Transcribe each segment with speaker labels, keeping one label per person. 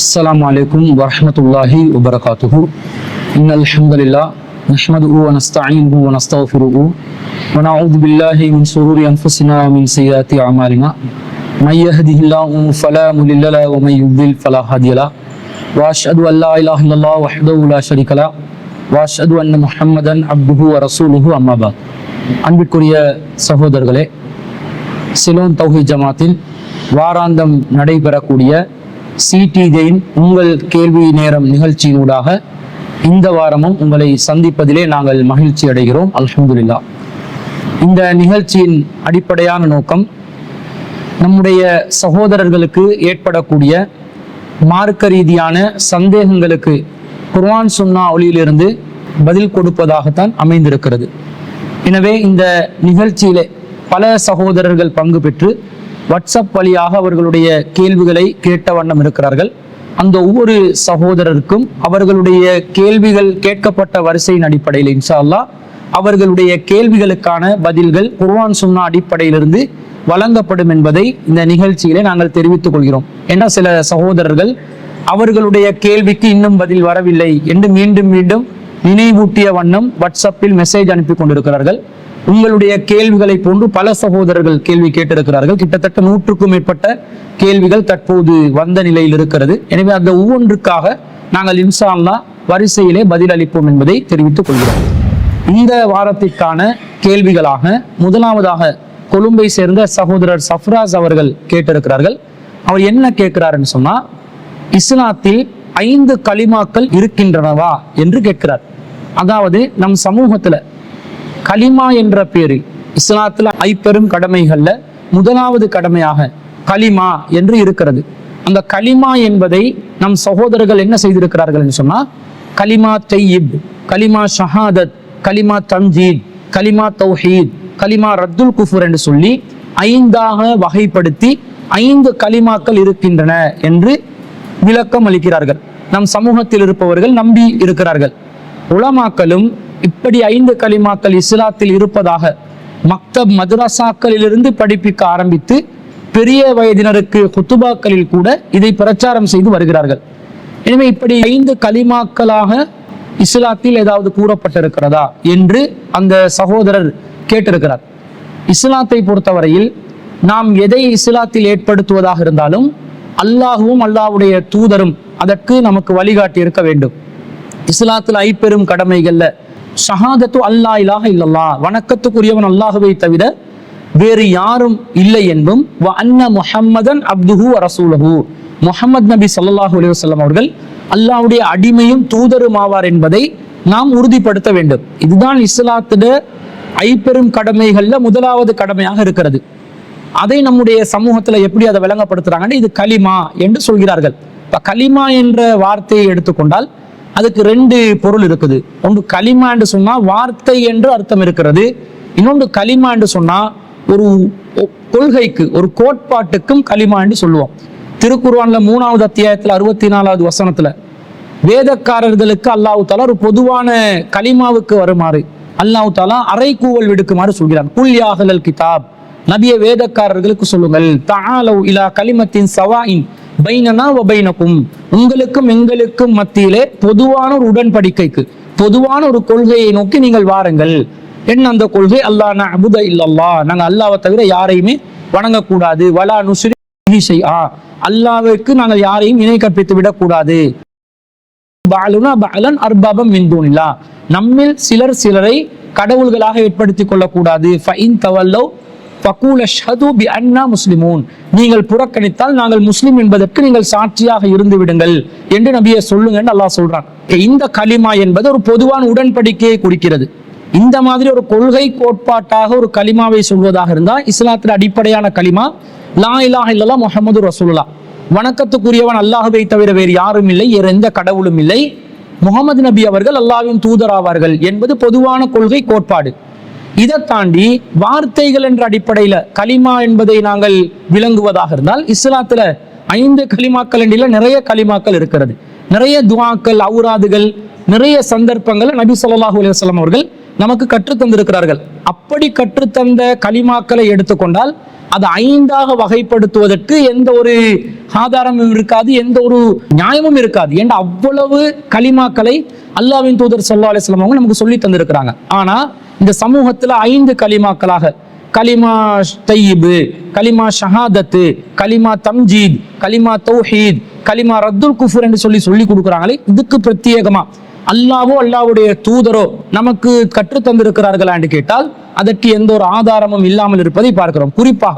Speaker 1: السلام عليكم ورحمة الله وبركاته. إن الحمد لله نحمده ونستعينه ونستغفره ونعوذ بالله من شرور أنفسنا ومن سيئات أعمالنا. من يهده الله فلا مضل له ومن يضلل فلا هادي له. وأشهد أن لا إله إلا الله وحده لا شريك له وأشهد أن محمدا عبده ورسوله أما بعد. அன்பிற்குரிய சகோதரர்களே, சிலோன் தௌஹீத் ஜமாத்தில் வாராந்தம் நடைபெறக்கூடிய சிடிஜையின் உங்கள் கேள்வி நேரம் நிகழ்ச்சியினூடாக இந்த வாரமும் உங்களை சந்திப்பதிலே நாங்கள் மகிழ்ச்சி அடைகிறோம். அல்ஹம்துலில்லாஹ். இந்த நிகழ்ச்சியின் அடிப்படையான நோக்கம் நம்முடைய சகோதரர்களுக்கு ஏற்படக்கூடிய மார்க்க ரீதியான சந்தேகங்களுக்கு குர்ஆன் சுன்னா ஒளியிலிருந்து பதில் கொடுப்பதாகத்தான் அமைந்திருக்கிறது. எனவே இந்த நிகழ்ச்சியிலே பல சகோதரர்கள் பங்கு பெற்று வாட்ஸ்அப் வழியாக அவர்களுடைய கேள்விகளை கேட்ட வண்ணம் இருக்கிறார்கள். அந்த ஒவ்வொரு சகோதரருக்கும் அவர்களுடைய கேள்விகள் கேட்கப்பட்ட வரிசையின் அடிப்படையில் இன்ஷா அல்லாஹ் அவர்களுடைய கேள்விகளுக்கான பதில்கள் குர்ஆன் சுன்னா அடிப்படையிலிருந்து வழங்கப்படும் என்பதை இந்த நிகழ்ச்சியிலே நாங்கள் தெரிவித்துக் கொள்கிறோம். ஏன்னா சில சகோதரர்கள் அவர்களுடைய கேள்விக்கு இன்னும் பதில் வரவில்லை என்று மீண்டும் மீண்டும் நினைவூட்டிய வண்ணம் வாட்ஸ்அப்பில் மெசேஜ் அனுப்பி கொண்டிருக்கிறார்கள். உங்களுடைய கேள்விகளை போன்று பல சகோதரர்கள் கேள்வி கேட்டிருக்கிறார்கள். கிட்டத்தட்ட 100க்கும் மேற்பட்ட கேள்விகள் தற்போது வந்த நிலையில் இருக்கிறது. எனவே அந்த ஒவ்வொன்றுக்காக நாங்கள் இன்ஷா அல்லாஹ் வரிசையிலே பதில் அளிப்போம் என்பதை தெரிவித்துக் கொள்கிறோம். இந்த வாரத்திற்கான கேள்விகளாக முதலாவதாக கொழும்பை சேர்ந்த சகோதரர் சஃப்ராஸ் அவர்கள் கேட்டிருக்கிறார்கள். அவர் என்ன கேட்கிறாருன்னு சொன்னா, இஸ்லாத்தில் 5 கலிமாக்கள் இருக்கின்றனவா என்று கேட்கிறார். அதாவது நம் சமூகத்துல கலிமா என்ற பேரில் இஸ்லாத்துல ஐப்பெரும் கடமைகள்ல முதலாவது கடமையாக கலிமா என்று இருக்கிறது. அந்த கலிமா என்பதை நம் சகோதரர்கள் என்ன செய்திருக்கிறார்கள் என்று சொன்னா, கலிமா தையிப், கலிமா ஷஹாதத், கலிமா தம்ஜீத், கலிமா தௌஹீத், கலிமா ரத்துல் குஃபுர் என்று சொல்லி 5ஆக வகைப்படுத்தி 5 கலிமாக்கள் இருக்கின்றன என்று விளக்கம் அளிக்கிறார்கள். நம் சமூகத்தில் இருப்பவர்கள் நம்பி இருக்கிறார்கள். உலமாக்களும் இப்படி 5 கலிமாக்கள் இஸ்லாத்தில் இருப்பதாக மக்தப் மதரசாக்களிலிருந்து படிப்பிக்க ஆரம்பித்து பெரிய வயதினருக்கு குத்துபாக்களில் கூட இதை பிரச்சாரம் செய்து வருகிறார்கள். எனவே இப்படி 5 கலிமாக்களாக இஸ்லாத்தில் ஏதாவது கூறப்பட்டிருக்கிறதா என்று அந்த சகோதரர் கேட்டிருக்கிறார். இஸ்லாத்தை பொறுத்தவரையில் நாம் எதை இஸ்லாத்தில் ஏற்படுத்துவதாக இருந்தாலும் அல்லாஹுவும் அல்லாஹ்வுடைய தூதரும் அதற்கு நமக்கு வழிகாட்டி இருக்க வேண்டும். இஸ்லாத்தில் ஐப்பெரும் கடமைகள்ல ஷஹாதத்து அல்லா இலாஹ இல்லல்லாஹ், வணக்கத்துக்குரியவன் அல்லாஹுவை தவிர வேறு யாரும் இல்லை என்பும் வ அன்ன முஹம்மதன் அப்துஹு வ ரசூலுஹு, முஹம்மது நபி ஸல்லல்லாஹு அலைஹி வஸல்லம் அவர்கள் அல்லாஹ்வுடைய அடிமையும் தூதரும் ஆவார் என்பதை நாம் உறுதிப்படுத்த வேண்டும். இதுதான் இஸ்லாத்திட ஐப்பெரும் கடமைகள்ல முதலாவது கடமையாக இருக்கிறது. அதை நம்முடைய சமூகத்துல எப்படி அதை விளங்கப்படுத்துறாங்கன்னு இது கலிமா என்று சொல்கிறார்கள். இப்ப கலிமா என்ற வார்த்தையை எடுத்துக்கொண்டால் அதுக்கு 2 பொருள் இருக்குது. ஒன்று கலிமா என்று சொன்னா வார்த்தை என்று அர்த்தம் இருக்கிறது. இன்னொன்று கலிமா என்று சொன்னா ஒரு கொள்கைக்கு, ஒரு கோட்பாட்டுக்கும் கலிமா என்று சொல்லுவோம். திருக்குர்ஆன்ல 3வது அத்தியாயத்துல 64வது வசனத்துல வேதக்காரர்களுக்கு அல்லாஹ் தஆலா ஒரு பொதுவான கலிமாவுக்கு வருமாறு அல்லாஹ் தஆலா அறைகூவல் விடுக்குமாறு சொல்கிறான். குல் யா அஹ்லல் கிதாப், நபிய வேதக்காரர்களுக்கு சொல்லுங்கள், தஆலு இலா கலிமத்தின் சவாஇன் பைனனா வ பைனகும், உங்களுக்கும் எங்களுக்கும் மத்தியிலே பொதுவான ஒரு உடன்படிக்கைக்கு, பொதுவான ஒரு கொள்கையை நோக்கி நீங்கள் வாருங்கள். என்ன அந்த கொள்கை? அல்லா நஅபுத இல்லல்லாஹ், நாங்கள் அல்லாஹ்வை தவிர யாரையுமே வணங்கக்கூடாது. வலா நுஷ்ரிகு ஷைஆ, அல்லாஹ்வுக்கு நாங்கள் யாரையும் இணை கற்பித்து விடக்கூடாது. பஅலுனா பஅலன் அர்பாபம் மின் தூனில்லாஹ், நம்மில் சிலர் சிலரை கடவுள்களாக ஏற்படுத்திக் கொள்ளக்கூடாது. ஃபஇன் தவல்லவ் ஃபகூல் அஷ்ஹது பி அன்னா முஸ்லிமூன், நீங்கள் புறக்கணித்தால் நாங்கள் முஸ்லிம் என்பதற்கு நீங்கள் சாட்சியாக இருந்து விடுங்கள் என்று நபியை சொல்லுங்கன்னு அல்லாஹ் சொல்றான். இந்த கலிமா என்பது ஒரு பொதுவான உடன்படிக்கையை குறிக்கிறது. இந்த மாதிரி ஒரு கொள்கை கோட்பாட்டாக ஒரு கலிமாவை சொல்வதாக இருந்தால் இஸ்லாத்தில் அடிப்படையான கலிமா லா இலாஹ இல்லல்லாஹ் முஹம்மது ரசூலுல்லாஹ், வணக்கத்துக்குரியவன் அல்லாஹ்வை தவிர வேறு யாரும் இல்லை, வேறு எந்த கடவுளும் இல்லை, முகமது நபி அவர்கள் அல்லாஹ்வின் தூதராவார்கள் என்பது பொதுவான கொள்கை கோட்பாடு. இதை தாண்டி வார்த்தைகள் என்ற அடிப்படையில கலிமா என்பதை நாங்கள் விளங்குவதாக இருந்தால் இஸ்லாத்துல 5 கலிமாக்கள் என்றில நிறைய கலிமாக்கள் இருக்கிறது. நிறைய துஆக்கள், அவுராதுகள், நிறைய சந்தர்ப்பங்கள் நபி ஸல்லல்லாஹு அலைஹி வஸல்லம் அவர்கள் நமக்கு கற்றுத்தந்திருக்கிறார்கள். அப்படி கற்றுத்தந்த கலிமாக்களை எடுத்துக்கொண்டால் அது 5ஆக வகைப்படுத்துவதற்கு எந்த ஒரு ஆதாரமும் இருக்காது, எந்த ஒரு நியாயமும் இருக்காது. ஏன்னா அவ்வளவு கலிமாக்களை அல்லாஹ்வின் தூதர் ஸல்லல்லாஹு அலைஹி வஸல்லம் அவங்க நமக்கு சொல்லி தந்திருக்கிறாங்க. ஆனா இந்த சமூகத்துல 5 கலிமாக்களாக கலிமா தையிபு, கலிமா ஷஹாதத்து, கலிமா தம்ஜீத், கலிமா தௌஹீத், கலிமா ரத்துல் குஃபுர் என்று சொல்லி கொடுக்குறாங்களே, இதுக்கு பிரத்யேகமா அல்லாஹ்வோ அல்லாஹ்வுடைய தூதரோ நமக்கு கற்று தந்திருக்கிறார்களா என்று கேட்டால் அதற்கு எந்த ஒரு ஆதாரமும் இல்லாமல் இருப்பதை பார்க்கிறோம். குறிப்பாக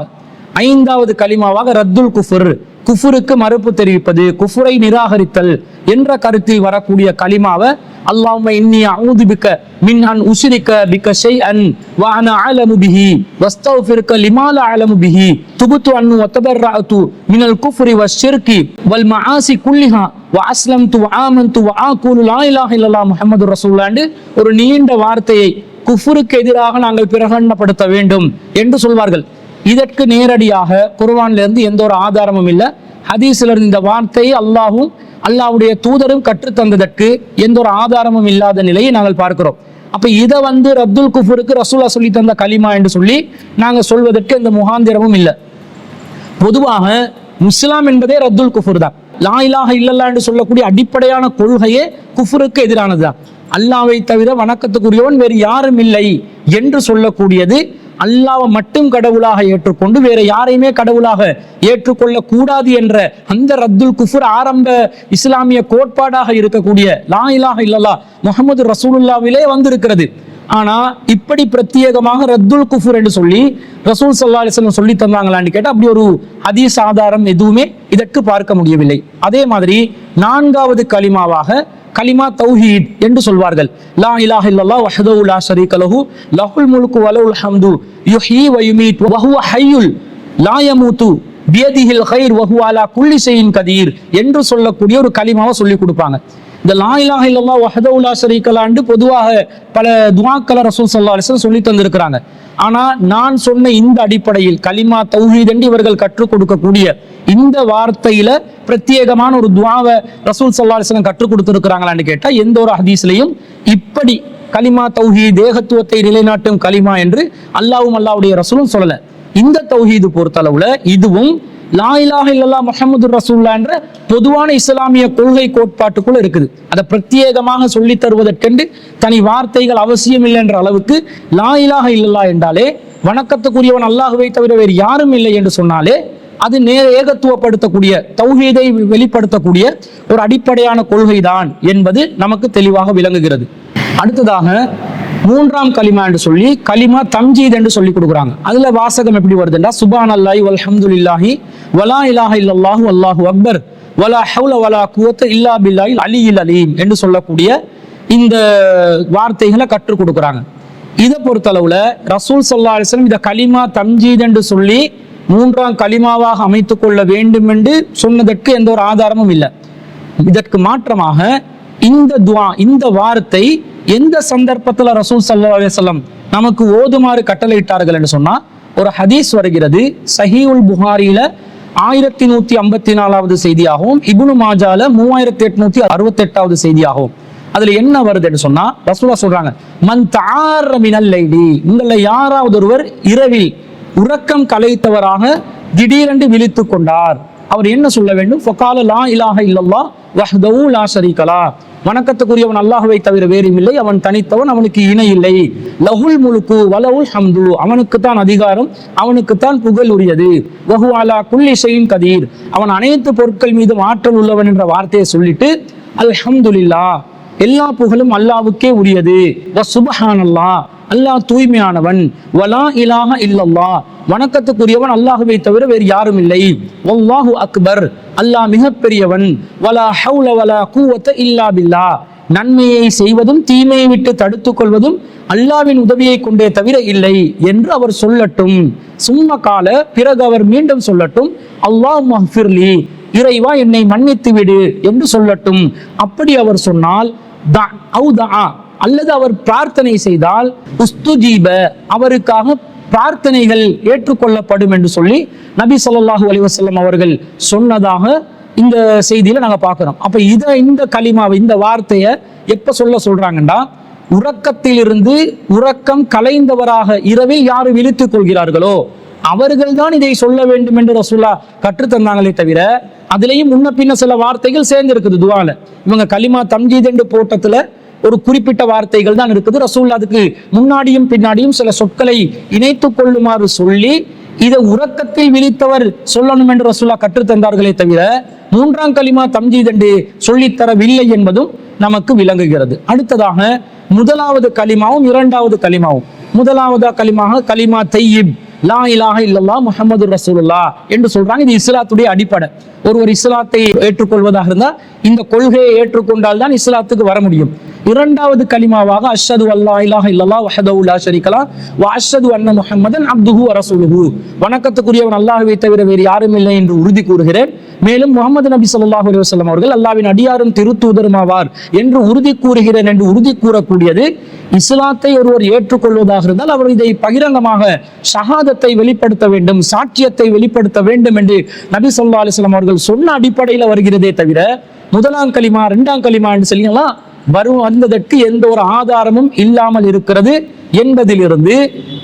Speaker 1: 5வது கலிமாவாக ரத்துல் குஃபுர், குஃபுருக்கு மறுப்பு தெரிவிப்பது, குஃபுரை நிராகரித்தல் என்ற கருத்தில் வரக்கூடிய கலிமாவை அல்லாஹும்ம இன்னி அஊது பிக்க மின் அன் உஷ்ரிக பிக்க ஷைஅன் வ அன அலமு பிஹி வஸ்தக்ஃபிருக லிமா லா அலமு பிஹி துபுத்து அன்னு வ தபர்ரஅது மினல் குஃப்ரி வஷ்ஷிர்கி வல் மஆசி குல்லிஹா வ அஸ்லம்து வ ஆமன்து வ ஆகுலு லா இலாஹ இல்லல்லாஹ் முஹம்மதுர் ரசூலுல்லாஹ் ஒரு நீண்ட வார்த்தையை குஃபுருக்கு எதிராக நாங்கள் பிரகடனப்படுத்த வேண்டும் என்று சொல்வார்கள். இதற்கு நேரடியாக குர்ஆன்ல இருந்து எந்த ஒரு ஆதாரமும் இல்லை. ஹதீஸ்ல இருந்து இந்த வார்த்தையை அல்லாஹ்வும் அல்லாஹ்வுடைய தூதரும் கற்றுத்தந்ததற்கு எந்த ஒரு ஆதாரமும் இல்லாத நிலையை நாங்கள் பார்க்கிறோம். அப்ப இதை ரத்துல் குஃபுருக்கு ரசூலா சொல்லி தந்த கலிமா என்று சொல்லி நாங்க சொல்வதற்கு எந்த முகாந்திரமும் இல்லை. பொதுவாக இஸ்லாம் என்பதே ரத்துல் குஃபுர் தான். லா இலாஹ இல்லல்லாஹ் என்று சொல்லக்கூடிய அடிப்படையான கொள்கையே குஃபுருக்கு எதிரானதுதான். அல்லாஹ்வை தவிர வணக்கத்துக்குரியவன் வேறு யாரும் இல்லை என்று சொல்லக்கூடியது அல்லாஹ்வை மட்டும் கடவுளாக ஏற்றுக்கொண்டு வேற யாரையுமே கடவுளாக ஏற்றுக்கொள்ள கூடாது என்ற அந்த ரத்துல் குஃபுர் ஆரம்ப இஸ்லாமிய கோட்பாடாக இருக்கக்கூடிய லா இலாஹ இல்லல்லாஹ் முஹம்மது ரசூலுல்லாஹ்விலே வந்திருக்கிறது. ஆனா இப்படி பிரத்யேகமாக ரத்துல் குஃபுர் என்று சொல்லி ரசூல் ஸல்லல்லாஹு அலைஹி வஸல்லம் சொல்லி தந்தாங்களான்னு கேட்டா அப்படி ஒரு ஹதீஸ் ஆதாரம் எதுவுமே இதற்கு பார்க்க முடியவில்லை. அதே மாதிரி 4வது கலிமாவாக கலிமா தௌஹீத் என்று சொல்வார்கள். லா இலாஹ இல்லல்லாஹ் வஹ்தஹு லா ஷரீக லஹு லஹுல் முல்கு வ லஹுல் ஹம்து யுஹ்யி வ யுமீத் வ ஹுவ ஹய்யுல் லா யமூது பியதிஹில் கைர் வ ஹுவ அலா குல்லி ஷைஇன் கதீர் என்று சொல்லக்கூடிய ஒரு கலிமாவை சொல்லி கொடுப்பாங்க. இந்த லா இலாஹ இல்லல்லாஹ் வஹ்தஹு லா ஷரீக லஹு பொதுவாக பல துஆக்களை ரசூல் ஸல்லல்லாஹு அலைஹி வஸல்லம் சொல்லி தந்திருக்கிறாங்க. ஆனா நான் சொன்ன இந்த அடிப்படையில் கலிமா தௌஹீத் என்று இவர்கள் கற்றுக் கொடுக்கக்கூடிய இந்த வார்த்தையில பிரத்யேகமான ஒரு துஆவை ரசூல் ஸல்லல்லாஹு அலைஹி வஸல்லம் கற்றுக் கொடுத்திருக்கிறாங்களான்னு கேட்டா எந்த ஒரு ஹதீஸ்லயும் இப்படி கலிமா தௌஹீத் ஏகத்துவத்தை நிலைநாட்டும் கலிமா என்று அல்லாஹ்வும் அல்லாஹ்வுடைய ரசூலும் சொல்லல. இந்த தௌஹீது பொறுத்தளவுல இதுவும் லா இலாஹ இல்லல்லாஹ் முஹம்மதுர் ரசூலுல்லாஹ் என்ற பொதுவான இஸ்லாமிய கொள்கை கோட்பாட்டுக்குள்ள இருக்குது. அதை பிரத்யேகமாக சொல்லி தருவதற்கென்று தனி வார்த்தைகள் அவசியம் இல்லை என்ற அளவுக்கு லா இலாஹ இல்லல்லாஹ் என்றாலே வணக்கத்துக்குரியவன் அல்லாஹ்வை தவிர வேறு யாரும் இல்லை என்று சொன்னாலே அது ஏகத்துவப்படுத்தக்கூடிய தௌஹீதை வெளிப்படுத்தக்கூடிய ஒரு அடிப்படையான கொள்கைதான் என்பது நமக்கு தெளிவாக விளங்குகிறது. அடுத்ததாக 3ஆம் கலிமா என்று சொல்லி கலிமா தம்ஜீத் என்று சொல்லி கொடுக்குறாங்க. அதுல வாசகம் எப்படி வருதுன்னா சுப்ஹானல்லாஹி வல்ஹம்துலில்லாஹி வலா இலாஹ இல்லல்லாஹு வல்லாஹு அக்பர் வலா ஹவ்ல வலா குவத்த இல்லா பில்லாஹில் அலியில் அலீம் என்று சொல்லக்கூடிய இந்த வார்த்தைகளை கற்றுக் கொடுக்குறாங்க. இதை பொறுத்தளவுல ரசூல் ஸல்லல்லாஹு அலைஹி வஸல்லம் இத கலிமா தம்ஜீத் என்று சொல்லி 3ஆம் கலிமாவாக அமைத்துக் கொள்ள வேண்டும் என்று சொன்னதற்கு எந்த ஒரு ஆதாரமும் இல்லை. இதற்கு மாற்றமாக இந்த துஆ இந்த வார்த்தை எந்த சந்தர்ப்பத்துல ரசூல் ஸல்லல்லாஹு அலைஹி வஸல்லம் நமக்கு ஓதுமாறு கட்டளையிட்டார்கள் என்று சொன்னா ஒரு ஹதீஸ் வருகிறது. சஹீஹுல் புகாரியில 1154வது செய்தியாகவும் இப்னு மாஜால 3868வது செய்தியாகவும் அதுல என்ன வருது என்று சொன்னா ரசூலுல்லாஹ் சொல்றாங்க மன் தஆர மினல் லைலி உங்கள யாராவது ஒருவர் இரவில் உறக்கம் கலைத்தவராக திடீரென்று விழித்துக் கொண்டார், அவர் என்ன சொல்ல வேண்டும்? ஃபகால லா இலாஹ இல்லல்லாஹ் வஹ்தஹு லா ஷரீக லஹ் வணக்கத்துக்குரியவன் அல்லாஹ்வை தவிர வேறு இல்லை, அவன் தனித்தவன், அவனுக்கு இணை இல்லை. லஹுல் முல்கு வலஹுல் ஹம்து அவனுக்குத்தான் அதிகாரம், அவனுக்குத்தான் புகழ் உரியது. வஹு அலா குல்லி ஷைஇன் கதீர் அவன் அனைத்து பொருட்கள் மீதும் ஆற்றல் உள்ளவன் என்ற வார்த்தையை சொல்லிட்டு அல்ஹம்துலில்லாஹ் எல்லா புகழும் அல்லாஹ்வுக்கே உரியது. வ சுப்ஹானல்லாஹ் அல்லாஹ் தூய்மையானவன். வலா இலாஹ இல்லல்லாஹ் வணக்கத்துக்குரியவன் அல்லாஹ்வை தவிர வேறு யாரும் இல்லை. வல்லாஹு அக்பர் அல்லாஹ் மிகப்பெரியவன். வலா ஹவ்ல வலா குவத்த இல்லா பில்லாஹ் நன்மையை செய்வதும் தீமையை விட்டு தடுத்துக் கொள்வதும் அல்லாஹ்வின் உதவியை கொண்டே தவிர இல்லை என்று அவர் சொல்லட்டும். சும்ம கால பிறகு அவர் மீண்டும் சொல்லட்டும் அல்லாஹும்ம ஃபிர்லி இறைவா என்னை மன்னித்து விடு என்று சொல்லட்டும். அப்படி அவர் சொன்னால் அல்லது அவர் பிரார்த்தனை செய்தால் உஸ்துஜீப அவருக்காக பிரார்த்தனைகள் ஏற்றுக்கொள்ளப்படும் என்று சொல்லி நபி ஸல்லல்லாஹு அலைஹி வஸல்லம் அவர்கள் சொன்னதாக இந்த செய்தியில நாங்க பார்க்கிறோம். அப்ப இந்த கலிமாவை இந்த வார்த்தையை எப்ப சொல்றாங்கன்னா உறக்கத்திலிருந்து உறக்கம் கலைந்தவராக இரவில் யாரு விழித்துக் கொள்கிறார்களோ அவர்கள் தான் இதை சொல்ல வேண்டும் என்று ரசூலா கற்றுத்தந்தாங்களே தவிர, அதுலயும் முன்ன பின்ன சில வார்த்தைகள் சேர்ந்து இருக்குது துவால. இவங்க கலிமா தம்ஜீத் என்று போட்டத்துல ஒரு குறிப்பிட்ட வார்த்தைகள் தான் இருக்குது. ரசூல்லா அதுக்கு முன்னாடியும் பின்னாடியும் சில சொற்களை இணைத்துக் கொள்ளுமாறு சொல்லி இதை உறக்கத்தில் விழித்தவர் சொல்லணும் என்று ரசூலா கற்றுத்தந்தார்களே தவிர, மூன்றாம் கலிமா தம்ஜீத் என்று சொல்லித்தரவில்லை என்பதும் நமக்கு விளங்குகிறது. அடுத்ததாக முதலாவது கலிமாவும் இரண்டாவது கலிமாவும். முதலாவது கலிமாக கலிமா தையிப், லா இலாஹ இல்லல்லாஹ் முஹம்மது ரசூலுல்லாஹ் என்று சொல்றாங்க. இது இஸ்லாத்துடைய அடிப்படை. ஒருவர் இஸ்லாத்தை ஏற்றுக்கொள்வதாக இருந்தால் இந்த கொள்கையை ஏற்றுக்கொண்டால் தான் இஸ்லாத்துக்கு வர முடியும். இரண்டாவது கலிமாவாக அஷ்ஹது அல்லா இலாஹ இல்லல்லாஹ் வஹ்தஹு லா ஷரீக லஹ் வ அஷ்ஹது அன்ன முஹம்மதன் அப்துஹு வ ரசூலுஹு, வணக்கத்துக்குரியவன் அல்லாஹ்வை தவிர வேறு யாரும் இல்லை என்று உறுதி கூறுகிறேன், மேலும் முஹம்மது நபி ஸல்லல்லாஹு அலைஹி வஸல்லம் அவர்கள் அல்லாஹ்வின் அடியாரும் திருத்தூதருமாவார் என்று உறுதி கூறுகிறேன் என்று உறுதி கூறக்கூடியது. இஸ்லாத்தை ஒருவர் ஏற்றுக்கொள்வதாக இருந்தால் அவர் இதை பகிரங்கமாக ஷஹாதத்தை வெளிப்படுத்த வேண்டும், சாட்சியத்தை வெளிப்படுத்த வேண்டும் என்று நபி ஸல்லல்லாஹு அலைஹி வஸல்லம் அவர்கள் சொன்ன அடிப்படையில் வருகிறதே தவிர, முதலாம் கலிமா இரண்டாம் கலிமா என்று சொல்லிங்களா வந்ததற்கு எந்த ஒரு ஆதாரமும் இல்லாமல் இருக்கிறது என்பதிலிருந்து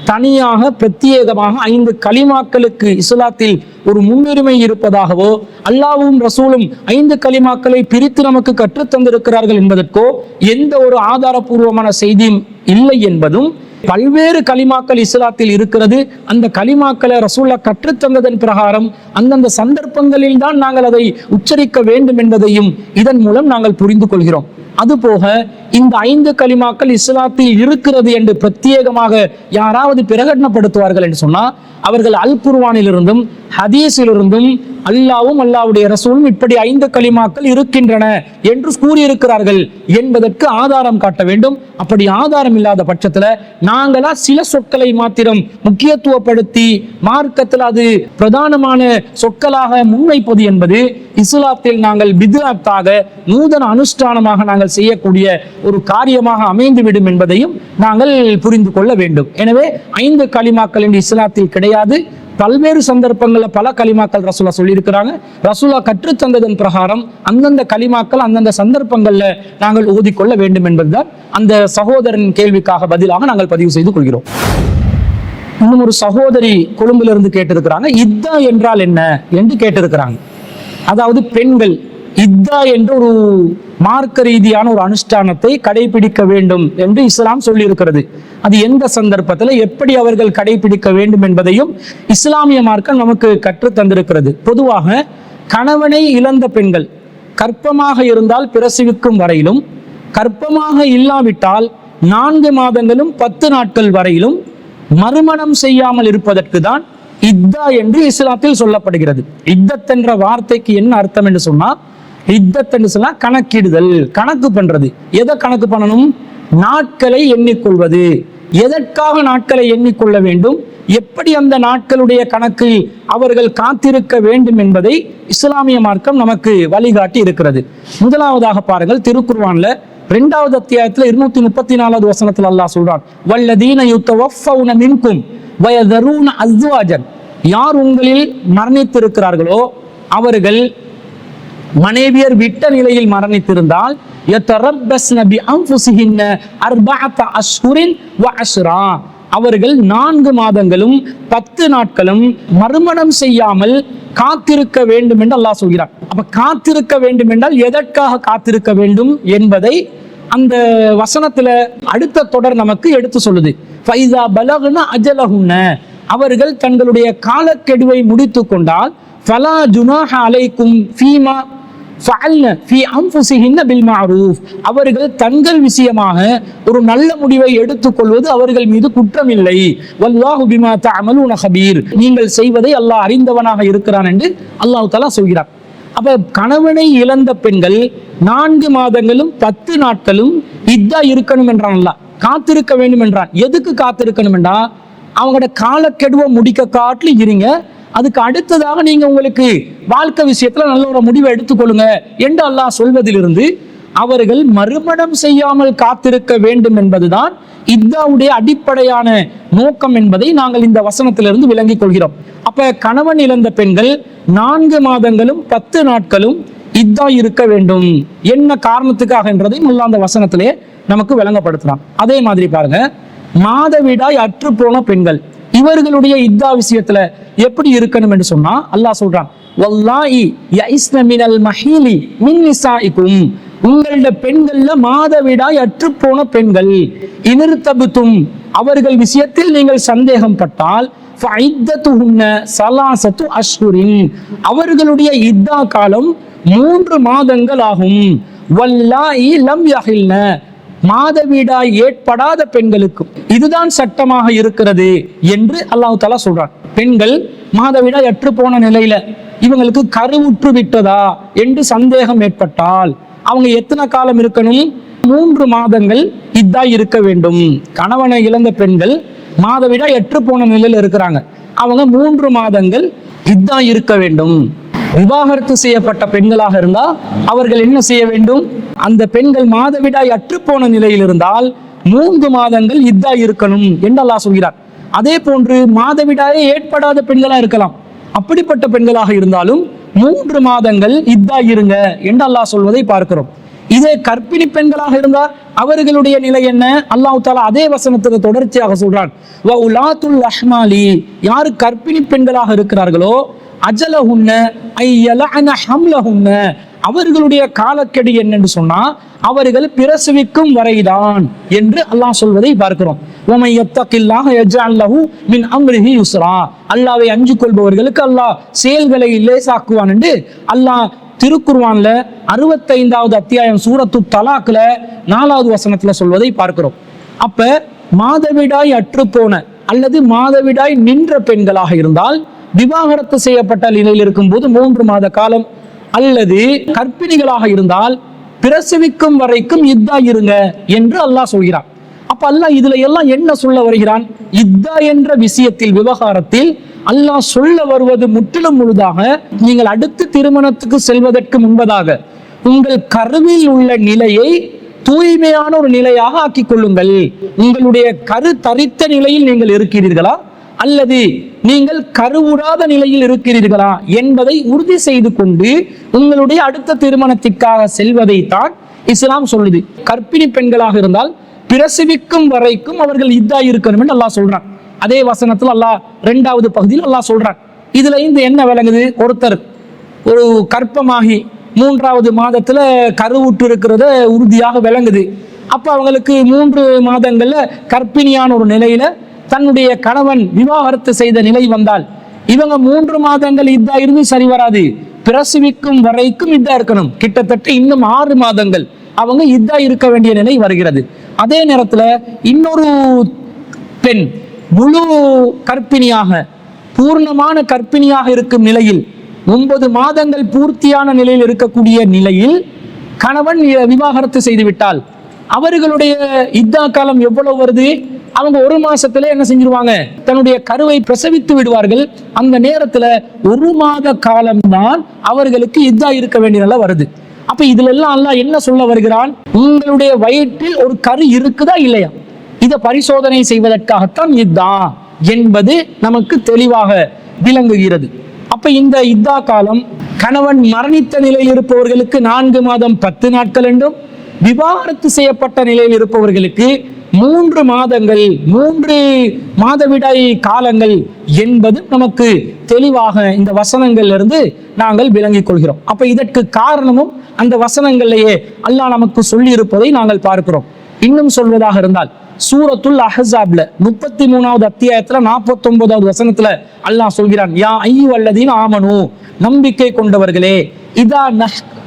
Speaker 1: தனியாக பிரத்யேகமாக 5 கலிமாக்களுக்கு இஸ்லாத்தில் ஒரு முன்னுரிமை இருப்பதாகவோ, அல்லாஹ்வும் ரசூலும் 5 கலிமாக்களை பிரித்து நமக்கு கற்றுத்தந்திருக்கிறார்கள் என்பதற்கோ எந்த ஒரு ஆதாரபூர்வமான செய்தியும் இல்லை என்பதும், பல்வேறு கலிமாக்கள் இஸ்லாத்தில் இருக்கிறது, அந்த கலிமாக்களை ரசூல்லா கற்றுத்தந்ததன் பிரகாரம் அந்தந்த சந்தர்ப்பங்களில் தான் நாங்கள் அதை உச்சரிக்க வேண்டும் என்பதையும் இதன் மூலம் நாங்கள் புரிந்து கொள்கிறோம். அதுபோக இந்த 5 கலிமாக்கள் இஸ்லாத்தில் இருக்கிறது என்று பிரத்யேகமாக யாராவது பிரகடனப்படுத்துவார்கள் என்று சொன்னா அவர்கள் அல் குர்ஆனிலிருந்தும் ஹதீஸிலிருந்தும் அல்லாஹ்வும் அல்லாஹ்வுடைய ரசூலும் இப்படி 5 கலிமாக்கள் இருக்கின்றன என்று கூறியிருக்கிறார்கள் என்பதற்கு ஆதாரம் காட்ட வேண்டும். அப்படி ஆதாரம் இல்லாத பட்சத்துல நாங்களா சில சொற்களை மாத்திரம் முக்கியத்துவப்படுத்தி மார்க்கத்தில் அது பிரதானமான சொற்களாக முன்வைப்பது என்பது இஸ்லாத்தில் நாங்கள் பித்அத்தாக நூதன அனுஷ்டானமாக நாங்கள் செய்யக்கூடிய ஒரு காரியமாக அமைந்துவிடும் என்பதையும் நாங்கள் புரிந்து கொள்ள வேண்டும். எனவே 5 கலிமாக்கள் என்று இஸ்லாத்தில் கிடையாது. பல்வேறு சந்தர்ப்பங்கள்ல பல கலிமாக்கள் ரசூலா சொல்லியிருக்கிறாங்க. ரசூலா கற்றுத்தந்ததன் பிரகாரம் அந்தந்த கலிமாக்கள் அந்தந்த சந்தர்ப்பங்கள்ல நாங்கள் ஓதிக்கொள்ள வேண்டும் என்பதுதான் அந்த சகோதரன் கேள்விக்காக பதிலாக நாங்கள் பதிவு செய்து கொள்கிறோம். இன்னும் ஒரு சகோதரி கொழும்பிலிருந்து கேட்டிருக்கிறாங்க, இத்தா என்றால் என்ன என்று கேட்டிருக்கிறாங்க. அதாவது பெண்கள் இத்தா என்ற ஒரு மார்க்க ரீதியான ஒரு அனுஷ்டானத்தை கடைபிடிக்க வேண்டும் என்று இஸ்லாம் சொல்லி இருக்கிறது. அது எந்த சந்தர்ப்பத்தில் எப்படி அவர்கள் கடைபிடிக்க வேண்டும் என்பதையும் இஸ்லாமிய மார்க்கம் நமக்கு கற்று தந்திருக்கிறது. பொதுவாக கணவனை இழந்த பெண்கள் கர்ப்பமாக இருந்தால் பிரசவிக்கும் வரையிலும், கர்ப்பமாக இல்லாவிட்டால் 4 மாதங்களும் 10 நாட்கள் வரையிலும் மறுமணம் செய்யாமல் இருப்பதற்கு தான் இத்தா என்று இஸ்லாத்தில் சொல்லப்படுகிறது. இத்தத் என்ற வார்த்தைக்கு என்ன அர்த்தம் என்று சொன்னா, இத்தத் என்று சொன்னா கணக்கிடுதல், கணக்கு பண்றது. எதை கணக்கு பண்ணணும்? நாட்களை எண்ணிக்கொள்வது. எதற்காக நாட்களை எண்ணிக்கொள்ள வேண்டும், எப்படி அந்த நாட்களுடைய கணக்கில் அவர்கள் காத்திருக்க வேண்டும் என்பதை இஸ்லாமிய மார்க்கம் நமக்கு வழிகாட்டி இருக்கிறது. முதலாவதாக பாருங்கள், திருக்குர்ஆன்ல 2வது அத்தியாயத்துல 234வது வசனத்தில் அல்லாஹ் சொல்றான், வல்லதீன யுத்தவஃபௌன மின்கும் வயதரூன அஸ்வாஜன், யார் உங்களில் மரணித்திருக்கிறார்களோ அவர்கள் மனைவியர் விட்ட நிலையில் மரணித்திருந்தால் யதரப்பஸ்ன பிஅன்ஃபுஸிஹின்ன 4 அஷ்ஹுரின் வ அஷ்ரா, அவர்கள் 4 மாதங்களும் 10 நாட்களும் மறுமணம் செய்யாமல் காத்திருக்க வேண்டும் என்று அல்லாஹ் சொல்கிறார். அப்ப காத்திருக்க வேண்டும் என்றால் எதற்காக காத்திருக்க வேண்டும் என்பதை அந்த வசனத்துல அடுத்த தொடர் நமக்கு எடுத்து சொல்லுது. ஃபைஸா பலக்ன அஜலஹுன்ன, அவர்கள் தங்களுடைய காலக்கெடுவை முடித்து கொண்டால் ஃபலா ஜுனாஹ அலைக்கும் ஃபீமா ஃபஅல்ன ஃபீ அன்ஃபுஸிஹின்ன பில் மஅரூஃப், அவர்கள் தங்கள் விஷயமாக ஒரு நல்ல முடிவை எடுத்துக்கொள்வது அவர்கள் மீது குற்றமில்லை. வல்லாஹு பிமா தஅமலூன கபீர், நீங்கள் செய்வதை அல்லாஹ் அறிந்தவனாக இருக்கிறான் என்று அல்லாஹ் தஆலா சொல்கிறார். அப்ப கணவனை இழந்த பெண்கள் 4 மாதங்களும் 10 நாட்களும் இதா இருக்கணும் என்றான், காத்திருக்க வேண்டும் என்றான். எதுக்கு காத்திருக்கணும் என்றா, அவங்களோட காலக்கெடுவை முடிக்க காட்டிலும் இருங்க, அதுக்கு அடுத்ததாக நீங்க உங்களுக்கு வாழ்க்கை விஷயத்துல நல்ல ஒரு முடிவை எடுத்துக்கொள்ளுங்க என்று அல்லாஹ் சொல்வதிலிருந்து அவர்கள் மறுமணம் செய்யாமல் காத்திருக்க வேண்டும் என்பதுதான் இத்தாவுடைய அடிப்படையான நோக்கம் என்பதை நாங்கள் இந்த வசனத்திலிருந்து விளங்கிக் கொள்கிறோம். அப்ப கணவன் இழந்த பெண்கள் 4 மாதங்களும் 10 நாட்களும் இதா இருக்க வேண்டும். என்ன காரணத்துக்காக என்றதையும் அல்லாஹ் அந்த வசனத்திலே நமக்கு விளங்கப்படுத்துறான். அதே மாதிரி பாருங்க, மாதவிடாய் அற்று போன பெண்கள் இவர்களுடைய இத்தா விஷயத்துல எப்படி இருக்கணும் என்று சொன்னா அல்லாஹ் சொல்றான், வல்லாஹி யஸ்ன மினல் மஹீலி மின் நிசாஇக்கும், உங்களோட பெண்கள்ல மாதவிடாய் அற்று போன பெண்கள் இனிர்தபுத்தும், அவர்கள் விஷயத்தில் நீங்கள் சந்தேகம் பட்டால் அவர்களுடைய இத்தா காலம் 3 மாதங்கள் ஆகும். வல்லாஹி லம் யஹில்ன, மாதவிடாய் ஏற்படாத பெண்களுக்கும் இதுதான் சட்டமாக இருக்கிறது என்று அல்லாஹ் தஆலா சொல்றான். பெண்கள் மாதவிடாய் அற்று போன நிலையில இவங்களுக்கு கருவுற்று விட்டதா என்று சந்தேகம் ஏற்பட்டால் அவங்க எத்தனை காலம் இருக்கணும்? 3 மாதங்கள் இத்தா இருக்க வேண்டும். கணவனை இழந்த பெண்கள் மாதவிடாய் அற்று போன நிலையில இருக்கிறாங்க, அவங்க 3 மாதங்கள் இத்தா இருக்க வேண்டும். விவாகரத்து செய்யப்பட்ட பெண்களாக இருந்தால் அவர்கள் என்ன செய்ய வேண்டும்? அந்த பெண்கள் மாதவிடாய் அற்று போன நிலையில் இருந்தால் 3 மாதங்கள் இத்தா இருக்கணும் என்று அல்லாஹ் சொல்கிறார். அதே போன்று மாதவிடாயே ஏற்படாத பெண்களா இருக்கலாம், அப்படிப்பட்ட பெண்களாக இருந்தாலும் 3 மாதங்கள் இத்தா இருங்க என்று அல்லாஹ் சொல்வதை பார்க்கிறோம். இதே கர்ப்பிணி பெண்களாக இருந்தால் அவர்களுடைய நிலை என்ன? அல்லாஹ் தஆலா அதே வசனத்துல தொடர்ச்சியாக சொல்றான், வ உலாத்துல் அஹ்மாலி, யாரு கர்ப்பிணி பெண்களாக இருக்கிறார்களோ அஜலஹுன்ன ஐயலஅன ஹம்லஹுன்ன, அவர்களுடைய காலக்கெடு என்னன்னு சொன்னா அவர்கள் பிரசவிக்கும் வரைதான் என்று அல்லாஹ் சொல்வதை பார்க்கிறோம். வமை யத்தகில்லாஹ யஜ்அல் லஹு மின் அம்ரிஹி யுஸ்ரா, அல்லாஹ்வை அஞ்சிக் கொள்பவர்களுக்கு அல்லாஹ் செயல்களை லேசாக்குவான் என்று அல்லாஹ் திருக்குர்ஆன்ல 65வது அத்தியாயம் சூரத்து தலாக்ல 4வது வசனத்துல சொல்வதை பார்க்கிறோம். அப்ப மாதவிடாய் அற்று போன அல்லது மாதவிடாய் நின்ற பெண்களாக இருந்தால் விவாகரத்து செய்யப்பட்ட நிலையில் இருக்கும் போது 3 மாத காலம், அல்லது கர்ப்பிணிகளாக இருந்தால் பிரசவிக்கும் வரைக்கும் இத்தா இருங்க என்று அல்லாஹ் சொல்கிறான். அப்ப அல்லாஹ் இதுல எல்லாம் என்ன சொல்ல வருகிறான்? இத்தா என்ற விஷயத்தில், விவகாரத்தில் அல்லாஹ் சொல்ல வருவது முற்றிலும் முழுதாக நீங்கள் அடுத்த திருமணத்துக்கு செல்வதற்கு முன்பதாக உங்கள் கருவில் உள்ள நிலையை தூய்மையான ஒரு நிலையாக ஆக்கிக் கொள்ளுங்கள். உங்களுடைய கரு தரித்த நிலையில் நீங்கள் இருக்கிறீர்களா அல்லது நீங்கள் கருவுறாத நிலையில் இருக்கிறீர்களா என்பதை உறுதி செய்து கொண்டு உங்களுடைய அடுத்த திருமணத்திற்காக செல்வதை தான் இஸ்லாம் சொல்லுது. கர்ப்பிணி பெண்களாக இருந்தால் பிரசவிக்கும் வரைக்கும் அவர்கள் இத்தா இருக்கணும் என்று அல்லாஹ் சொல்றான். அதே வசனத்தில் அல்லாஹ் 2வது பகுதியில் அல்லாஹ் சொல்றான். இதுல இருந்து என்ன விளங்குது? ஒருத்தர் ஒரு கற்பமாகி 3வது மாதத்துல கருவுற்று இருக்கிறத உறுதியாக விளங்குது. அப்ப அவங்களுக்கு 3 மாதங்கள்ல கர்ப்பிணியான ஒரு நிலையில தன்னுடைய கணவன் விவாகரத்து செய்த நிலை வந்தால் இவங்க 3 மாதங்கள் இத்தா இருந்து சரி வராது, பிரசவிக்கும் வரைக்கும் இத்தா இருக்கணும். கிட்டத்தட்ட இன்னும் 6 மாதங்கள் அவங்க இத்தா இருக்க வேண்டிய நிலை வருகிறது. அதே நேரத்துல இன்னொரு பெண் முழு கர்ப்பிணியாக பூர்ணமான கர்ப்பிணியாக இருக்கும் நிலையில் 9 மாதங்கள் பூர்த்தியான நிலையில் இருக்கக்கூடிய நிலையில் கணவன் விவாகரத்து செய்து விட்டால் அவர்களுடைய இத்தா காலம் எவ்வளவு வருது? அவங்க 1 மாசத்துல என்ன செஞ்சிருவாங்க? தன்னுடைய கருவை பிரசவித்து விடுவார்கள். அந்த நேரத்துல 1 மாத காலம்தான் அவர்களுக்கு இத்தா இருக்க வேண்டிய நிலை வருது. அப்ப இதுல எல்லாம் அல்லாஹ் என்ன சொல்ல வருகிறான்? உங்களுடைய வயிற்றில் ஒரு கரு இருக்குதா இல்லையா, இதை பரிசோதனை செய்வதற்காகத்தான் இத்தா என்பது நமக்கு தெளிவாக விளங்குகிறது. அப்ப இந்த இத்தா காலம் கணவன் மரணித்த நிலையில் இருப்பவர்களுக்கு 4 மாதம் 10 நாட்கள் என்றும், விவாகரத்து செய்யப்பட்ட நிலையில் இருப்பவர்களுக்கு 3 மாதங்கள் 3 மாதவிடாய் காலங்கள் என்பது நமக்கு தெளிவாக இந்த வசனங்கள்ல இருந்து நாங்கள் விளங்கிக் கொள்கிறோம். அப்ப இதற்கு காரணமும் அந்த வசனங்களிலேயே அல்லாஹ் நமக்கு சொல்லி இருப்பதை நாங்கள் பார்க்கிறோம். இன்னும் சொல்வதாக இருந்தால் சூரத்துல் அஹ்ஸாப்ல 33வது அத்தியாயத்துல 49வது வசனத்துல அல்லாஹ் சொல்கிறான், யா அய்யுஹல்லதீன ஆமனூ, நம்பிக்கை கொண்டவர்களே, இதா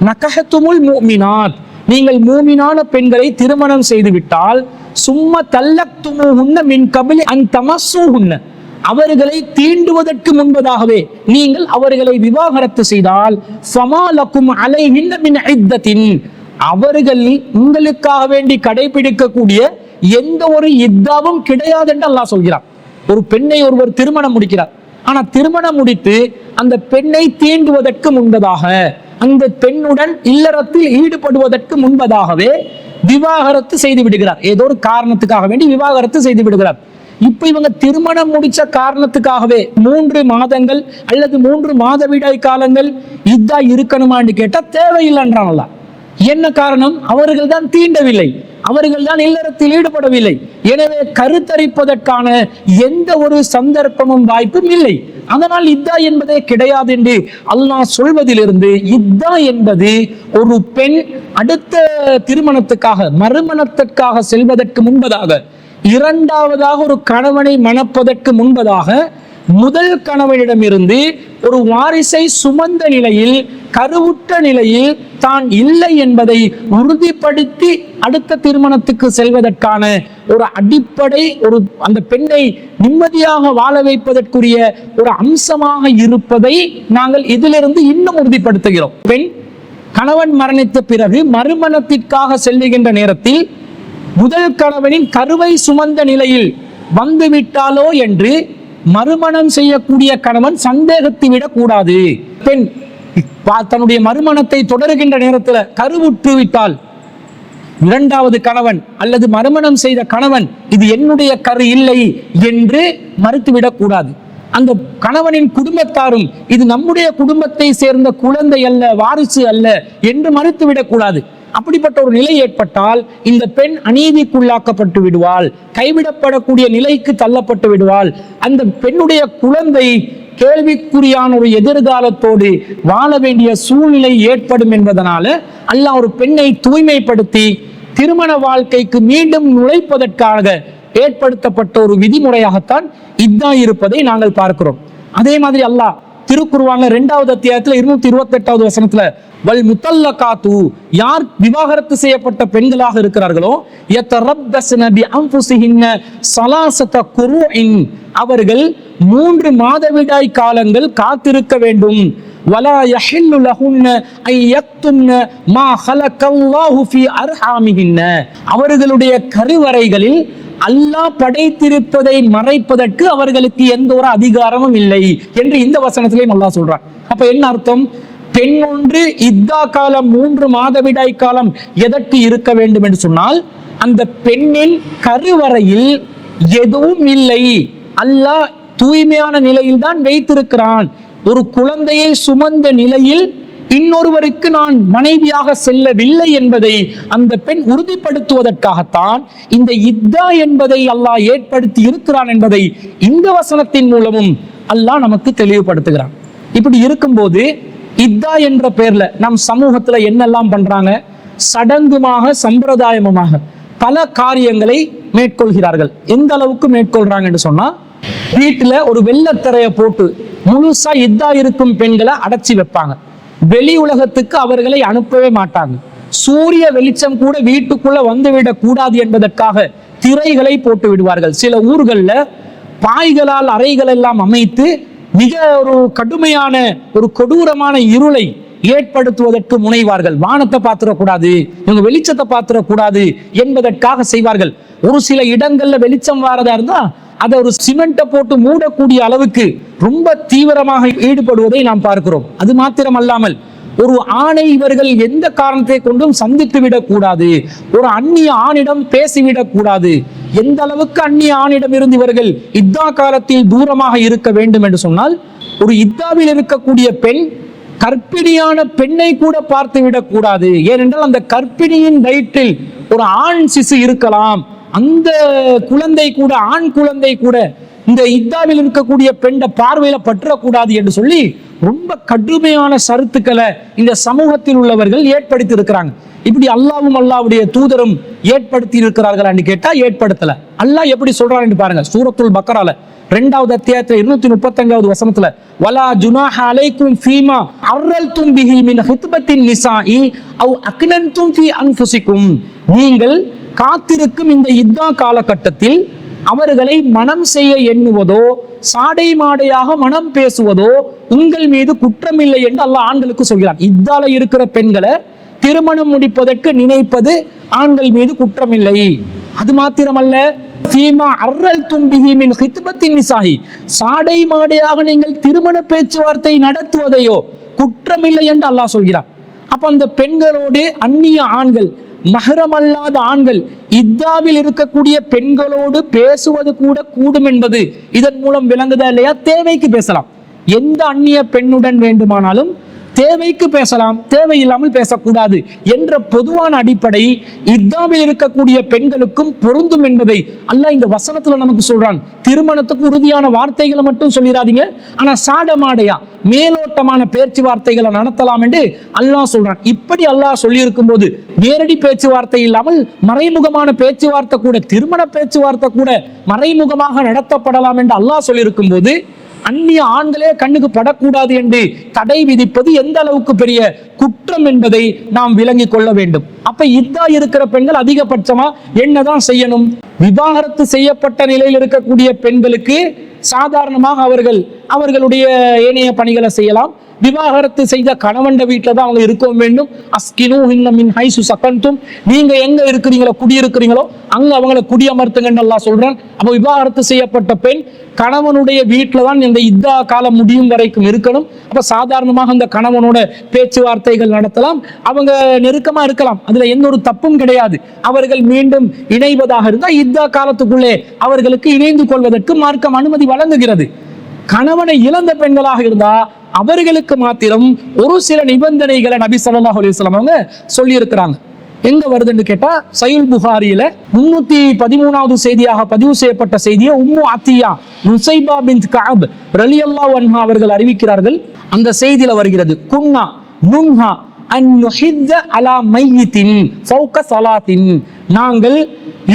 Speaker 1: நகஹதுமுல் முஃமினாத், நீங்கள் மூமினான பெண்களை திருமணம் செய்து விட்டால், சும்ம தல்லக்துமுஹுன்ன மின் கப்லி அன் தமஸ்ஸூஹுன்ன, அவர்களை தீண்டுவதற்கு முன்பதாகவே நீங்கள் அவர்களை விவாகரத்து செய்தால், ஃபமா லகும் அலைஹின்ன மின் இத்தத்தின், அவர்கள் உங்களுக்காக வேண்டி கடைபிடிக்கக்கூடிய எந்த ஒரு இத்தாவும் கிடையாது என்று அல்லாஹ் சொல்கிறார். ஒரு பெண்ணை ஒருவர் திருமணம் முடிக்கிறார், ஆனா திருமணம் முடித்து அந்த பெண்ணை தீண்டுவதற்கு முன்பதாக, அந்த பெண்ணுடன் இல்லறத்தில் ஈடுபடுவதற்கு முன்பதாகவே விவாகரத்து செய்து விடுகிறார். ஏதோ ஒரு காரணத்துக்காக வேண்டி விவாகரத்து செய்து விடுகிறார். இப்ப இவங்க திருமணம் முடிச்ச காரணத்துக்காகவே 3 மாதங்கள் அல்லது 3 மாதவிடாய் காலங்கள் இத்தா இருக்கணுமான்னு கேட்டா தேவையில்லைன்றான். என்ன காரணம்? அவர்கள் தான் தீண்டவில்லை, அவர்கள் தான் இல்லறத்தில் ஈடுபடவில்லை. எனவே கருத்தரிப்பதற்கான எந்த ஒரு சந்தர்ப்பமும் வாய்ப்பும் இல்லை. அதனால் இத்தா என்பதே கிடையாது என்று அல்லாஹ் சொல்வதிலிருந்து இத்தா என்பது ஒரு பெண் அடுத்த திருமணத்துக்காக மறுமணத்திற்காக செல்வதற்கு முன்பதாக, இரண்டாவதாக ஒரு கணவனை மணப்பதற்கு முன்பதாக முதல் கணவனிடமிருந்து ஒரு வாரிசை சுமந்த நிலையில், கருவுற்ற நிலையில் தான் இல்லை என்பதை உறுதிப்படுத்தி அடுத்த திருமணத்துக்கு செல்வதற்கான ஒரு அடிப்படை, ஒரு அந்த பெண்ணை நிம்மதியாக வாழ வைப்பதற்குரிய ஒரு அம்சமாக இருப்பதை நாங்கள் இதிலிருந்து இன்னும் உறுதிப்படுத்துகிறோம். பெண் கணவன் மரணித்த பிறகு மறுமணத்திற்காக செல்லுகின்ற நேரத்தில் முதல் கணவனின் கருவை சுமந்த நிலையில் வந்துவிட்டாலோ என்று மறுமணம் செய்யக்கூடிய கணவன் சந்தேகத்தை விடக் கூடாது. பெண் தன்னுடைய மறுமணத்தை தொடருகின்ற நேரத்தில் கருவுற்று விட்டால் இரண்டாவது கணவன் அல்லது மறுமணம் செய்த கணவன் இது என்னுடைய கரு இல்லை என்று மறுத்துவிடக் கூடாது. அந்த கணவனின் குடும்பத்தாரும் இது நம்முடைய குடும்பத்தை சேர்ந்த குழந்தை அல்ல, வாரிசு அல்ல என்று மறுத்துவிடக் கூடாது. அப்படிப்பட்ட ஒரு நிலை ஏற்பட்டால் இந்த பெண் அநீதிக்குள்ளாக்கப்பட்டு விடுவாள், கைவிடப்படக்கூடிய நிலைக்கு தள்ளப்பட்டு விடுவாள். அந்த பெண்ணுடைய குழந்தை கேள்விக்குறியான ஒரு எதிர்காலத்தோடு வாழ வேண்டிய சூழ்நிலை ஏற்படும் என்பதனால அல்லாஹ் ஒரு பெண்ணை தூய்மைப்படுத்தி திருமண வாழ்க்கைக்கு மீண்டும் நுழைப்பதற்காக ஏற்படுத்தப்பட்ட ஒரு விதிமுறையாகத்தான் இத்தா இருப்பதை நாங்கள் பார்க்கிறோம். அதே மாதிரி அல்லாஹ் திருக்குர்ஆன்ல 2வது அத்தியாயத்துல 228வது வசனத்துல வல் முத்தல்லகாத்து, யார் விவாகரத்து செய்யப்பட்ட பெண்களாக இருக்கிறார்களோ யதரப்பஸ்ன பி அன்ஃபுஸிஹின்ன ஸலாஸத குரூஇன், அவர்கள் 3 மாதவிடாய் காலங்கள் காத்திருக்க வேண்டும். வலா யஹில்லு லஹுன்ன ஐ யக்தும்ன மா ஹலகல்லாஹு ஃபீ அர்ஹாமிஹின்ன, அவர்களுடைய கருவறைகளில் அல்லாஹ் படைத்திருப்பதை மறைப்பதற்கு அவர்களுக்கு எந்த ஒரு அதிகாரமும் இல்லை என்று இந்த வசனத்திலேயும் அல்லாஹ் சொல்றான். அப்ப என்ன அர்த்தம்? பெண் ஒன்று இத்தா காலம் 3 மாதவிடாய் காலம் எதற்கு இருக்க வேண்டும் என்று சொன்னால், அந்த பெண்ணின் கருவறையில் எதுவும் இல்லை, அல்லாஹ் தூய்மையான நிலையில் தான் வைத்திருக்கிறான். ஒரு குழந்தையை சுமந்த நிலையில் இன்னொருவருக்கு நான் மனைவியாக செல்லவில்லை என்பதை அந்த பெண் உறுதிப்படுத்துவதற்காகத்தான் இந்த இத்தா என்பதை அல்லாஹ் ஏற்படுத்தி இருக்கிறான் என்பதை இந்த வசனத்தின் மூலமும் அல்லாஹ் நமக்கு தெளிவுபடுத்துகிறான். இப்படி இருக்கும்போது இத்தா என்ற பெயர்ல நம் சமூகத்துல என்னெல்லாம் பண்றாங்க? சடங்குமாக சம்பிரதாயமாக பல காரியங்களை மேற்கொள்கிறார்கள். எந்த அளவுக்கு மேற்கொள்றாங்க என்று சொன்னா, வீட்டுல ஒரு வெள்ளத்திரைய போட்டு முழுசா இத்தா இருக்கும் பெண்களை அடைச்சி வைப்பாங்க. வெளி உலகத்துக்கு அவர்களை அனுப்பவே மாட்டாங்க. சூரிய வெளிச்சம் கூட வீட்டுக்குள்ள வந்துவிடக் கூடாது என்பதற்காக திரைகளை போட்டு விடுவார்கள். சில ஊர்கள்ல பாய்களால் அறைகள் எல்லாம் அமைத்து மிக ஒரு கடுமையான ஒரு கொடூரமான இருளை ஏற்படுத்துவதற்கு முனைவார்கள். வானத்தை பார்த்துடக்கூடாது, இவங்க வெளிச்சத்தை பார்த்துடக்கூடாது என்பதற்காக செய்வார்கள். ஒரு சில இடங்கள்ல வெளிச்சம் வாரதா இருந்தா அதை ஒரு சிமெண்ட்டை போட்டு மூடக்கூடிய அளவுக்கு ரொம்ப தீவிரமாக ஈடுபடுவதை நாம் பார்க்கிறோம். அது மாத்திரம் அல்லாமல் ஒரு ஆணை இவர்கள் எந்த காரணத்தை கொண்டும் சந்தித்து விடக்கூடாது, ஒரு அந்நிய ஆணிடம் பேசிவிடக் கூடாது. எந்த அளவுக்கு அந்நிய ஆணிடம் இருந்து இவர்கள் இத்தா காலத்தில் தூரமாக இருக்க வேண்டும் என்று சொன்னால், ஒரு இத்தாவில் இருக்கக்கூடிய பெண் கர்ப்பிணியான பெண்ணை கூட பார்த்து விடக் கூடாது. ஏனென்றால் அந்த கர்ப்பிணியின் வயிற்றில் ஒரு ஆண் சிசு இருக்கலாம். அந்த குழந்தை கூட, ஆண் குழந்தை கூட இந்த இத்தாவில் இருக்கக்கூடிய பெண்ண பார்வையில பற்றக்கூடாது என்று சொல்லி ரொம்ப கடுமையான சருத்துக்களை இந்த சமூகத்தில் உள்ளவர்கள் ஏற்படுத்தி இருக்கிறாங்க. இப்படி அல்லாஹ்வும் அல்லாஹ்வுடைய தூதரும் ஏற்படுத்தி இருக்கிறார்களா என்று கேட்டா ஏற்படுத்தல. அல்லாஹ் எப்படி சொல்றான்னு பாருங்க. சூரத்துல் பக்கரால 2வது அத்தியாயத்துல 235வது வசனத்துல வலா ஜுனாஹ அலைக்கும் ஃபீமா அர்ரல்தும் பிஹி மின் ஹித்பத்தின் நிசாஇ அவ் அக்னன்தும் ஃபீ அன்ஃபுசிக்கும், நீங்கள் காத்திருக்கும் இந்த இத்தா காலகட்டத்தில் அவர்களை மனம் செய்ய எண்ணுவதோ சாடை மாடையாக மனம் பேசுவதோ உங்கள் மீது குற்றமில்லை என்று அல்லாஹ் ஆண்களுக்கு சொல்கிறான். இத்தால இருக்கிற பெண்களை திருமணம் முடிப்பதற்கு நினைப்பது ஆண்கள் மீது குற்றமில்லை. அது மாத்திரமல்ல, சாடை மாடையாக நீங்கள் திருமண பேச்சுவார்த்தை நடத்துவதையோ குற்றமில்லை என்று அல்லாஹ் சொல்கிறான். அப்ப அந்த பெண்களோடு அந்நிய ஆண்கள், மஹ்ரமல்லாத ஆண்கள் இத்தாவில் இருக்கக்கூடிய பெண்களோடு பேசுவது கூட கூடும் என்பது இதன் மூலம் விளங்குதா இல்லையா? தேவைக்கு பேசலாம். எந்த அந்நிய பெண்ணுடன் வேண்டுமானாலும் தேவைக்கு பேசலாம், தேவையில்லாமல் பேசக்கூடாது என்ற பொதுவான அடிப்படை இத்தாவில் இருக்கக்கூடிய பெண்களுக்கும் பொருந்தும் என்பதை அல்லாஹ் இந்த வசனத்துல நமக்கு சொல்றான். திருமணத்துக்கு உறுதியான வார்த்தைகளை மட்டும் சொல்லிடாதீங்க, ஆனா சாடமாடையா மேலோட்டமான பேச்சுவார்த்தைகளை நடத்தலாம் என்று அல்லாஹ் சொல்றான். இப்படி அல்லாஹ் சொல்லி இருக்கும் போது நேரடி பேச்சுவார்த்தை இல்லாமல் மறைமுகமான பேச்சுவார்த்தை கூட, திருமண பேச்சுவார்த்தை கூட மறைமுகமாக நடத்தப்படலாம் என்று அல்லாஹ் சொல்லி இருக்கும் போது அந்நிய ஆண்களே கண்ணுக்கு படக்கூடாது என்று தடை விதிப்பது எந்த அளவுக்கு பெரிய குற்றம் என்பதை நாம் விளங்கிக் கொள்ள வேண்டும். அப்ப இத்தா இருக்கிற பெண்கள் அதிகபட்சமா என்னதான் செய்யணும்? விவாகரத்து செய்யப்பட்ட நிலையில் இருக்கக்கூடிய பெண்களுக்கு சாதாரணமாக அவர்களுடைய ஏனைய பணிகளை செய்யலாம். விவாகரத்து செய்த கணவன் வீட்டுல தான் அவங்க இருக்க வேண்டும். அஸ்கினு மின் ஹைசு சகன்தும், நீங்க எங்க இருக்கிறீங்களோ, குடியிருக்கிறீங்களோ அங்க அவங்களை குடியமர்த்துங்கன்னு அல்லாஹ் சொல்றான். அப்ப விவாகரத்து செய்யப்பட்ட பெண் கணவனுடைய வீட்டுல தான் இந்த இத்தா காலம் முடியும் வரைக்கும் இருக்கணும். அப்ப சாதாரணமாக அந்த கணவனோட பேச்சுவார்த்தைகள் நடத்தலாம், அவங்க நெருக்கமா இருக்கலாம், அதுல எந்த ஒரு தப்பும் கிடையாது. அவர்கள் மீண்டும் இணைவதாக இருந்தால் இத்தா காலத்துக்குள்ளே அவர்களுக்கு இணைந்து கொள்வதற்கு மார்க்கம் அனுமதி வழங்குகிறது. கணவனை இழந்த பெண்களாக இருந்தா அவர்களுக்கு மாத்திரம் ஒரு சில நிபந்தனைகளை நபி ஸல்லல்லாஹு அலைஹி வஸல்லம் அவங்க சொல்லி இருக்கிறாங்க. எங்க வருதுன்னு கேட்டா சஹீஹ் புகாரியில 313வது செய்தியாக பதிவு செய்யப்பட்ட செய்தியை உம்மு அத்தியா நுசைபா பின்த் கஅப் ரலியல்லாஹு அன்ஹா அவர்கள் அறிவிக்கிறார்கள். அந்த செய்தியில வருகிறது, குன்னா நுன்ஹா அன் நுஹித்த அலா மையித்தின் ஃபௌக ஸலாத்தின், நாங்கள்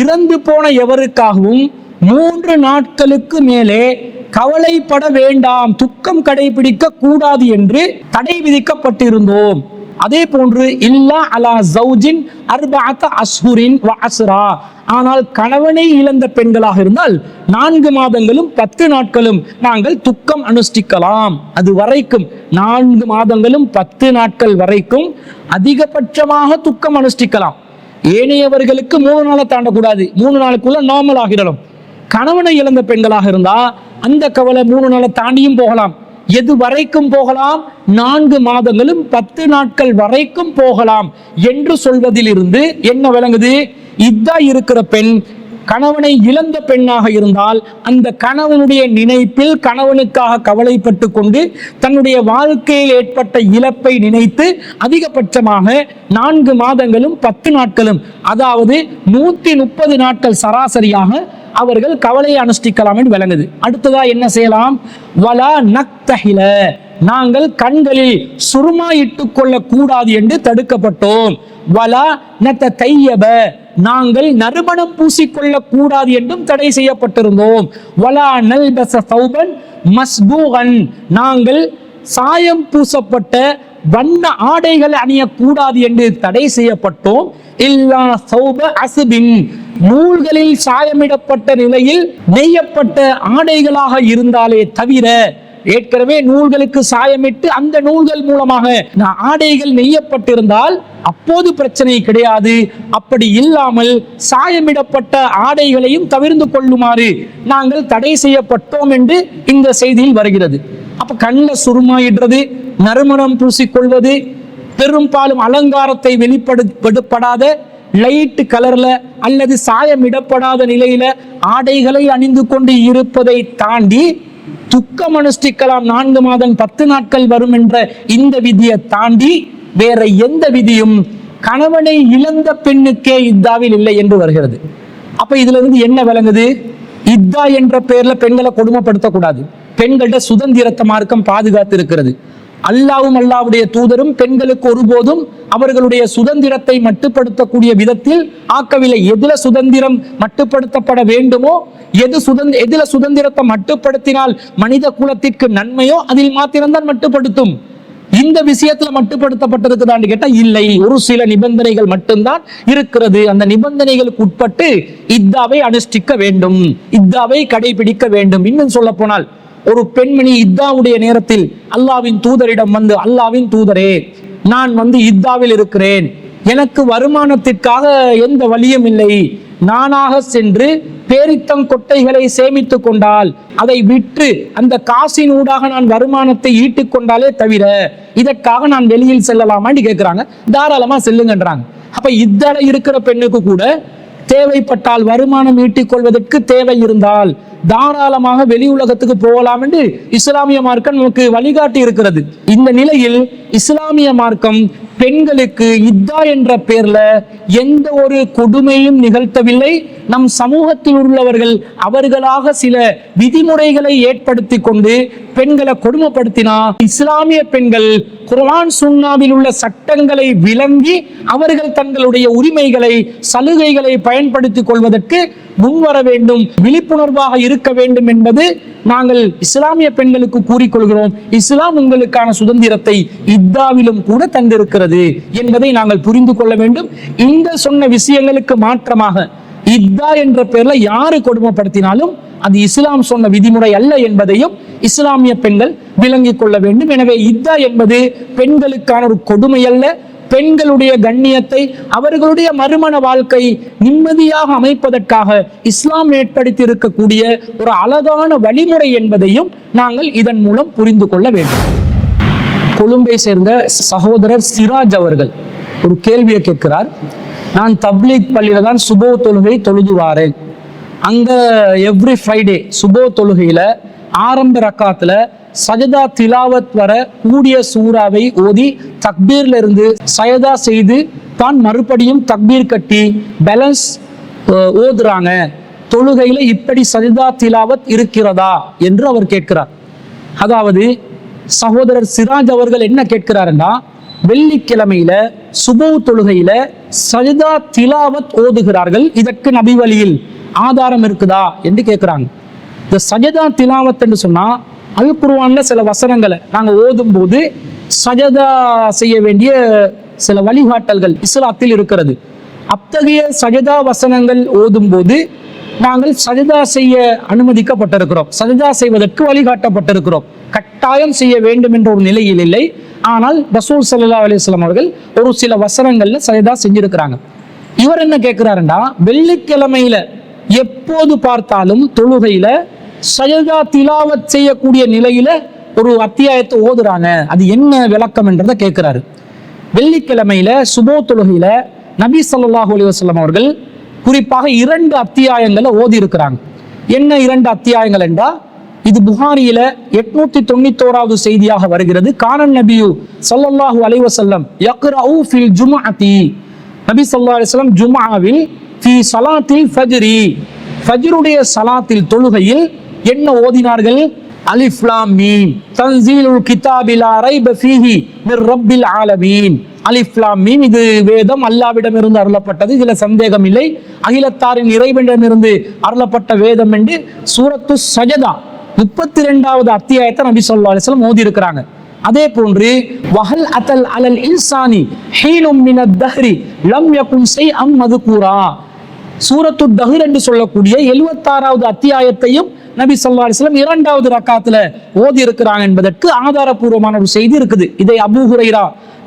Speaker 1: இறந்து போன எவருக்காகவும் 3 நாட்களுக்கு மேலே கவலைப்பட வேண்டாம், துக்கம் கடைபிடிக்க கூடாது என்று தடை விதிக்கப்பட்டிருந்தோம். அதே போன்று இல்லா அலா ஜௌஜின் அர்பஅத அஷ்ஹுரின் வ அஸ்ரா, ஆனால் கணவனை இழந்த பெண்களாக இருந்தால் 4 மாதங்களும் 10 நாட்களும் நாங்கள் துக்கம் அனுஷ்டிக்கலாம். அது வரைக்கும் 4 மாதங்களும் 10 நாட்கள் வரைக்கும் அதிகபட்சமாக துக்கம் அனுஷ்டிக்கலாம். ஏனையவர்களுக்கு 3 நாளை தாண்டக்கூடாது, 3 நாளுக்குள்ள நார்மல் ஆகிடணும். கணவனை இழந்த பெண்களாக இருந்தா அந்த கவலை 3 நாளை தாண்டியும் போகலாம். எது வரைக்கும் போகலாம்? 4 மாதங்களும் 10 நாட்கள் வரைக்கும் போகலாம் என்று சொல்வதில் இருந்து என்ன விளங்குது? இத்தா இருக்கிற பெண் கணவனை இழந்த பெண்ணாக இருந்தால் அந்த கணவனுடைய நினைப்பில் கணவனுக்காக கவலைப்பட்டு கொண்டு தன்னுடைய வாழ்க்கையில் ஏற்பட்ட இழப்பை நினைத்து அதிகபட்சமாக 4 மாதங்களும் 10 நாட்களும், அதாவது 130 நாட்கள் சராசரியாக அவர்கள் கவலையை அனுஷ்டிக்கலாம் என்று விளங்குது. அடுத்ததா என்ன செய்யலாம்? வலா நக்தஹில, நாங்கள் கண்களில் சுருமா இட்டுக் கொள்ள கூடாது என்று தடுக்கப்பட்டோம். வலா நததையப, நாங்கள் நறுமணம் பூசிக்கொள்ள கூடாது என்றும் தடை செய்யப்பட்டிருந்தோம். வலா நல்பஸ தௌபன் மஸ்பூகன், நாங்கள் சாயம் பூசப்பட்ட வண்ண ஆடைகள் அணியக்கூடாது என்று தடை செய்யப்பட்டோம். இல்லா சௌப அஸ்பின், நூல்களில் சாயமிடப்பட்ட நிலையில் நெய்யப்பட்ட ஆடைகளாக இருந்தாலே தவிர, ஏற்கனவே நூல்களுக்கு சாயமிட்டு அந்த நூல்கள் மூலமாக ஆடைகள் நெய்யப்பட்டிருந்தால் அப்போது பிரச்சனை கிடையாது. அப்படி இல்லாமல் சாயமிடப்பட்ட ஆடைகளையும் தவிர்த்து கொள்ளுமாறு நாங்கள் தடை செய்யப்பட்டோம் என்று இந்த செய்தியில் வருகிறது. அப்ப கண்ணில் சுருமாயிடுறது, நறுமணம் பூசிக்கொள்வது, பெரும்பாலும் அலங்காரத்தை வெளிப்படுத்தப்படாத லைட் கலர்ல அல்லது சாயமிடப்படாத நிலையில ஆடைகளை அணிந்து கொண்டு இருப்பதை தாண்டி துக்கம் அனுஷ்டிக்கலாம் 4 மாதம் 10 நாட்கள் வரும் என்ற இந்த விதியை தாண்டி வேற எந்த விதியும் கணவனை இழந்த பெண்ணுக்கே இத்தாவில் இல்லை என்று வருகிறது. அப்ப இதுல இருந்து என்ன விளங்குது? இத்தா என்ற பெயர்ல பெண்களை கொடுமைப்படுத்தக்கூடாது. பெண்களோட சுதந்திரத்தை மார்க்கம் பாதுகாத்து இருக்கிறது. அல்லாவும் அல்லாவுடைய தூதரும் பெண்களுக்கு ஒருபோதும் அவர்களுடைய சுதந்திரத்தை மட்டுப்படுத்தக்கூடிய விதத்தில் ஆக்கவில்லை. எதுல சுதந்திரம் மட்டுப்படுத்தப்பட வேண்டுமோ, எதுல சுதந்திரத்தை மட்டுப்படுத்தினால் மனித குலத்திற்கு நன்மையோ அதில் மாத்திரம்தான் மட்டுப்படுத்தும். இந்த விஷயத்துல மட்டுப்படுத்தப்பட்டதுக்கு தான் கேட்டா இல்லை, ஒரு சில நிபந்தனைகள் மட்டும்தான் இருக்கிறது. அந்த நிபந்தனைகளுக்கு உட்பட்டு இத்தாவை அனுஷ்டிக்க வேண்டும், இத்தாவை கடைபிடிக்க வேண்டும். இன்னும் சொல்ல போனால் ஒரு பெண்மணி இத்தாவுடைய நேரத்தில் அல்லாவின் தூதரிடம் வந்து, அல்லாவின் தூதரே, நான் இத்தாவில் இருக்கிறேன், எனக்கு வருமானத்திற்காக எந்த வழியும் இல்லை, நானாக சென்று பேரித்தம் கொட்டைகளை சேமித்துக் கொண்டால் அதை விற்று அந்த காசின் ஊடாக நான் வருமானத்தை ஈட்டிக் கொண்டாலே தவிர இதற்காக நான் வெளியில் செல்லலாமான்னு கேட்கிறாங்க. தாராளமா செல்லுங்கன்றாங்க. அப்ப இத்தால இருக்கிற பெண்ணுக்கு கூட தேவைப்பட்டால், வருமானம் ஈட்டிக் கொள்வதற்கு தேவை இருந்தால், தாராளமாக வெளி உலகத்துக்கு போகலாம் என்று இஸ்லாமிய மார்க்கம் நமக்கு வழிகாட்டி இருக்கிறது. இந்த நிலையில் இஸ்லாமிய மார்க்கம் பெண்களுக்கு இத்தா என்ற பெயர்ல எந்த ஒரு கொடுமையும் நிகழ்த்தவில்லை. நம் சமூகத்தில் உள்ளவர்கள் அவர்களாக சில விதிமுறைகளை ஏற்படுத்தி கொண்டு பெண்களை கொடுமைப்படுத்தினா இஸ்லாமிய பெண்கள் குர்ஆன் சுன்னாவில் உள்ள சட்டங்களை விளங்கி அவர்கள் தங்களுடைய உரிமைகளை சலுகைகளை பயன்படுத்திக் கொள்வதற்கு முன்வர வேண்டும், விழிப்புணர்வாக இருக்க வேண்டும் என்பது நாங்கள் இஸ்லாமிய பெண்களுக்கு கூறிக்கொள்கிறோம். இஸ்லாம் உங்களுக்கான சுதந்திரத்தை இத்தாவிலும் கூட தந்திருக்கிறது என்பதை நாங்கள் புரிந்து கொள்ள வேண்டும். இந்த சொன்ன விஷயங்களுக்கு மாற்றமாக இத்தா என்ற பெயர்ல யாரு கொடுமைப்படுத்தினாலும் அது இஸ்லாம் சொன்ன விதிமுறை அல்ல என்பதையும் இஸ்லாமிய பெண்கள் விளங்கிக் கொள்ள வேண்டும். எனவே இத்தா என்பது பெண்களுக்கான ஒரு கொடுமை அல்ல. பெண்களுடைய கண்ணியத்தை அவர்களுடைய மறுமண வாழ்க்கை நிம்மதியாக அமைப்பதற்காக இஸ்லாம் ஏற்படுத்தி இருக்கக்கூடிய ஒரு அழகான வழிமுறை என்பதையும் நாங்கள் இதன் மூலம் புரிந்து கொள்ள வேண்டும். கொழும்பை சேர்ந்த சகோதரர் சிராஜ் அவர்கள் ஒரு கேள்வியை கேட்கிறார். நான் தப்லீக் பள்ளியில தான் சுபோ தொழுகை தொழுது வாரேன். அங்க எவ்ரி ஃப்ரைடே சுபோ தொழுகையில ஆரம்ப ரக்காத்துல சஜதா திலாவத் வர கூடிய சூறாவை ஓதி தக்பீர்ல இருந்து சஜதா செய்து தான் மறுபடியும் தக்பீர் கட்டி பேலன்ஸ் ஓதுறாங்க. தொழுகையில இப்படி சஜதா திலாவத் இருக்கிறதா என்று அவர் கேட்கிறார். அதாவது சகோதரர் சிராஜ் அவர்கள் என்ன கேட்கிறாருன்னா, வெள்ளிக்கிழமையில சுபோ தொழுகையில சஜதா திலாவத் ஓதுகிறார்கள், இதற்கு நபி வழியில் ஆதாரம் இருக்குதா என்று கேட்கிறாங்க. இந்த சஜதா திலாவத் என்று சொன்னா அல் குர்ஆன்ல சில வசனங்களை நாங்கள் ஓதும் போது சஜதா செய்ய வேண்டிய சில வழிகாட்டல்கள் இஸ்லாத்தில் இருக்கிறது. அத்தகைய சஜதா வசனங்கள் ஓதும் போது நாங்கள் சஜதா செய்ய அனுமதிக்கப்பட்டிருக்கிறோம், சஜதா செய்வதற்கு வழிகாட்டப்பட்டிருக்கிறோம். கட்டாயம் செய்ய வேண்டும் என்ற ஒரு நிலையில் இல்லை. ஆனால் ரசூல் ஸல்லல்லாஹு அலைஹி வஸல்லம் அவர்கள் ஒரு சில வசனங்கள்ல சஜதா செஞ்சிருக்கிறாங்க. இவர் என்ன கேட்கிறாருன்னா, வெள்ளிக்கிழமையில எப்போது பார்த்தாலும் தொழுகையில சஜதா திலாவத் செய்யக்கூடிய நிலையில ஒரு அத்தியாயத்தை ஓதுறாங்க, அது என்ன விளக்கம் என்றதை கேட்கிறாரு. வெள்ளிக்கிழமையில சுபோ தொழுகையில நபி ஸல்லல்லாஹு அலைஹி வஸல்லம் அவர்கள் குறிப்பாக 2 அத்தியாயங்களை ஓதி இருக்கிறாங்க. என்ன 2 அத்தியாயங்கள் என்றா, இது புகாரியில 891வது செய்தியாக வருகிறது. கானன் நபியு ஸல்லல்லாஹு அலைஹி வஸல்லம் யக்ரஉ ஃபில் ஜும்அதி, நபி ஸல்லல்லாஹு அலைஹி வஸல்லம் ஜும்ஆவில் ஃபி ஸலாத்தில் ஃபஜ்ரி, ஃபஜ்ருடைய ஸலாத்தில் தொழுகையில் என்ன ஓதினார்கள்? அலிஃப் லாம் மீம் தன்சீலுல் கிதாபி லா ரைப ஃபீஹி மிர் ரப்பில் ஆலமீன். அலிஃப் லாம் மீம், இது வேதம் அல்லாஹ்விடமிருந்து அருளப்பட்டது, இதுல சந்தேகம் இல்லை, அகிலத்தாரின் இறைவனிடமிருந்து அருளப்பட்ட வேதம் என்று சூரத்து சஜதா 32வது அத்தியாயத்தை நபி ஸல்லல்லாஹு அலைஹி வஸல்லம் ஓதி இருக்கிறாங்க. அதே போன்று வஹல் அத்தல் அலல் இன்சானி ஹீனும் மினத் தஹ்ரி லம் யகுன் ஷைஅம் மذ்கூரா, சூரத்து தஹ்ர் என்று சொல்லக்கூடிய 76வது அத்தியாயத்தையும் நபி ஸல்லல்லாஹு அலைஹி வஸல்லம் 2வது ரக்காத்துல ஓதி இருக்கிறாங்க என்பதற்கு ஆதாரபூர்வமான ஒரு செய்தி இருக்குது. இதை அபூ ஹுரைரா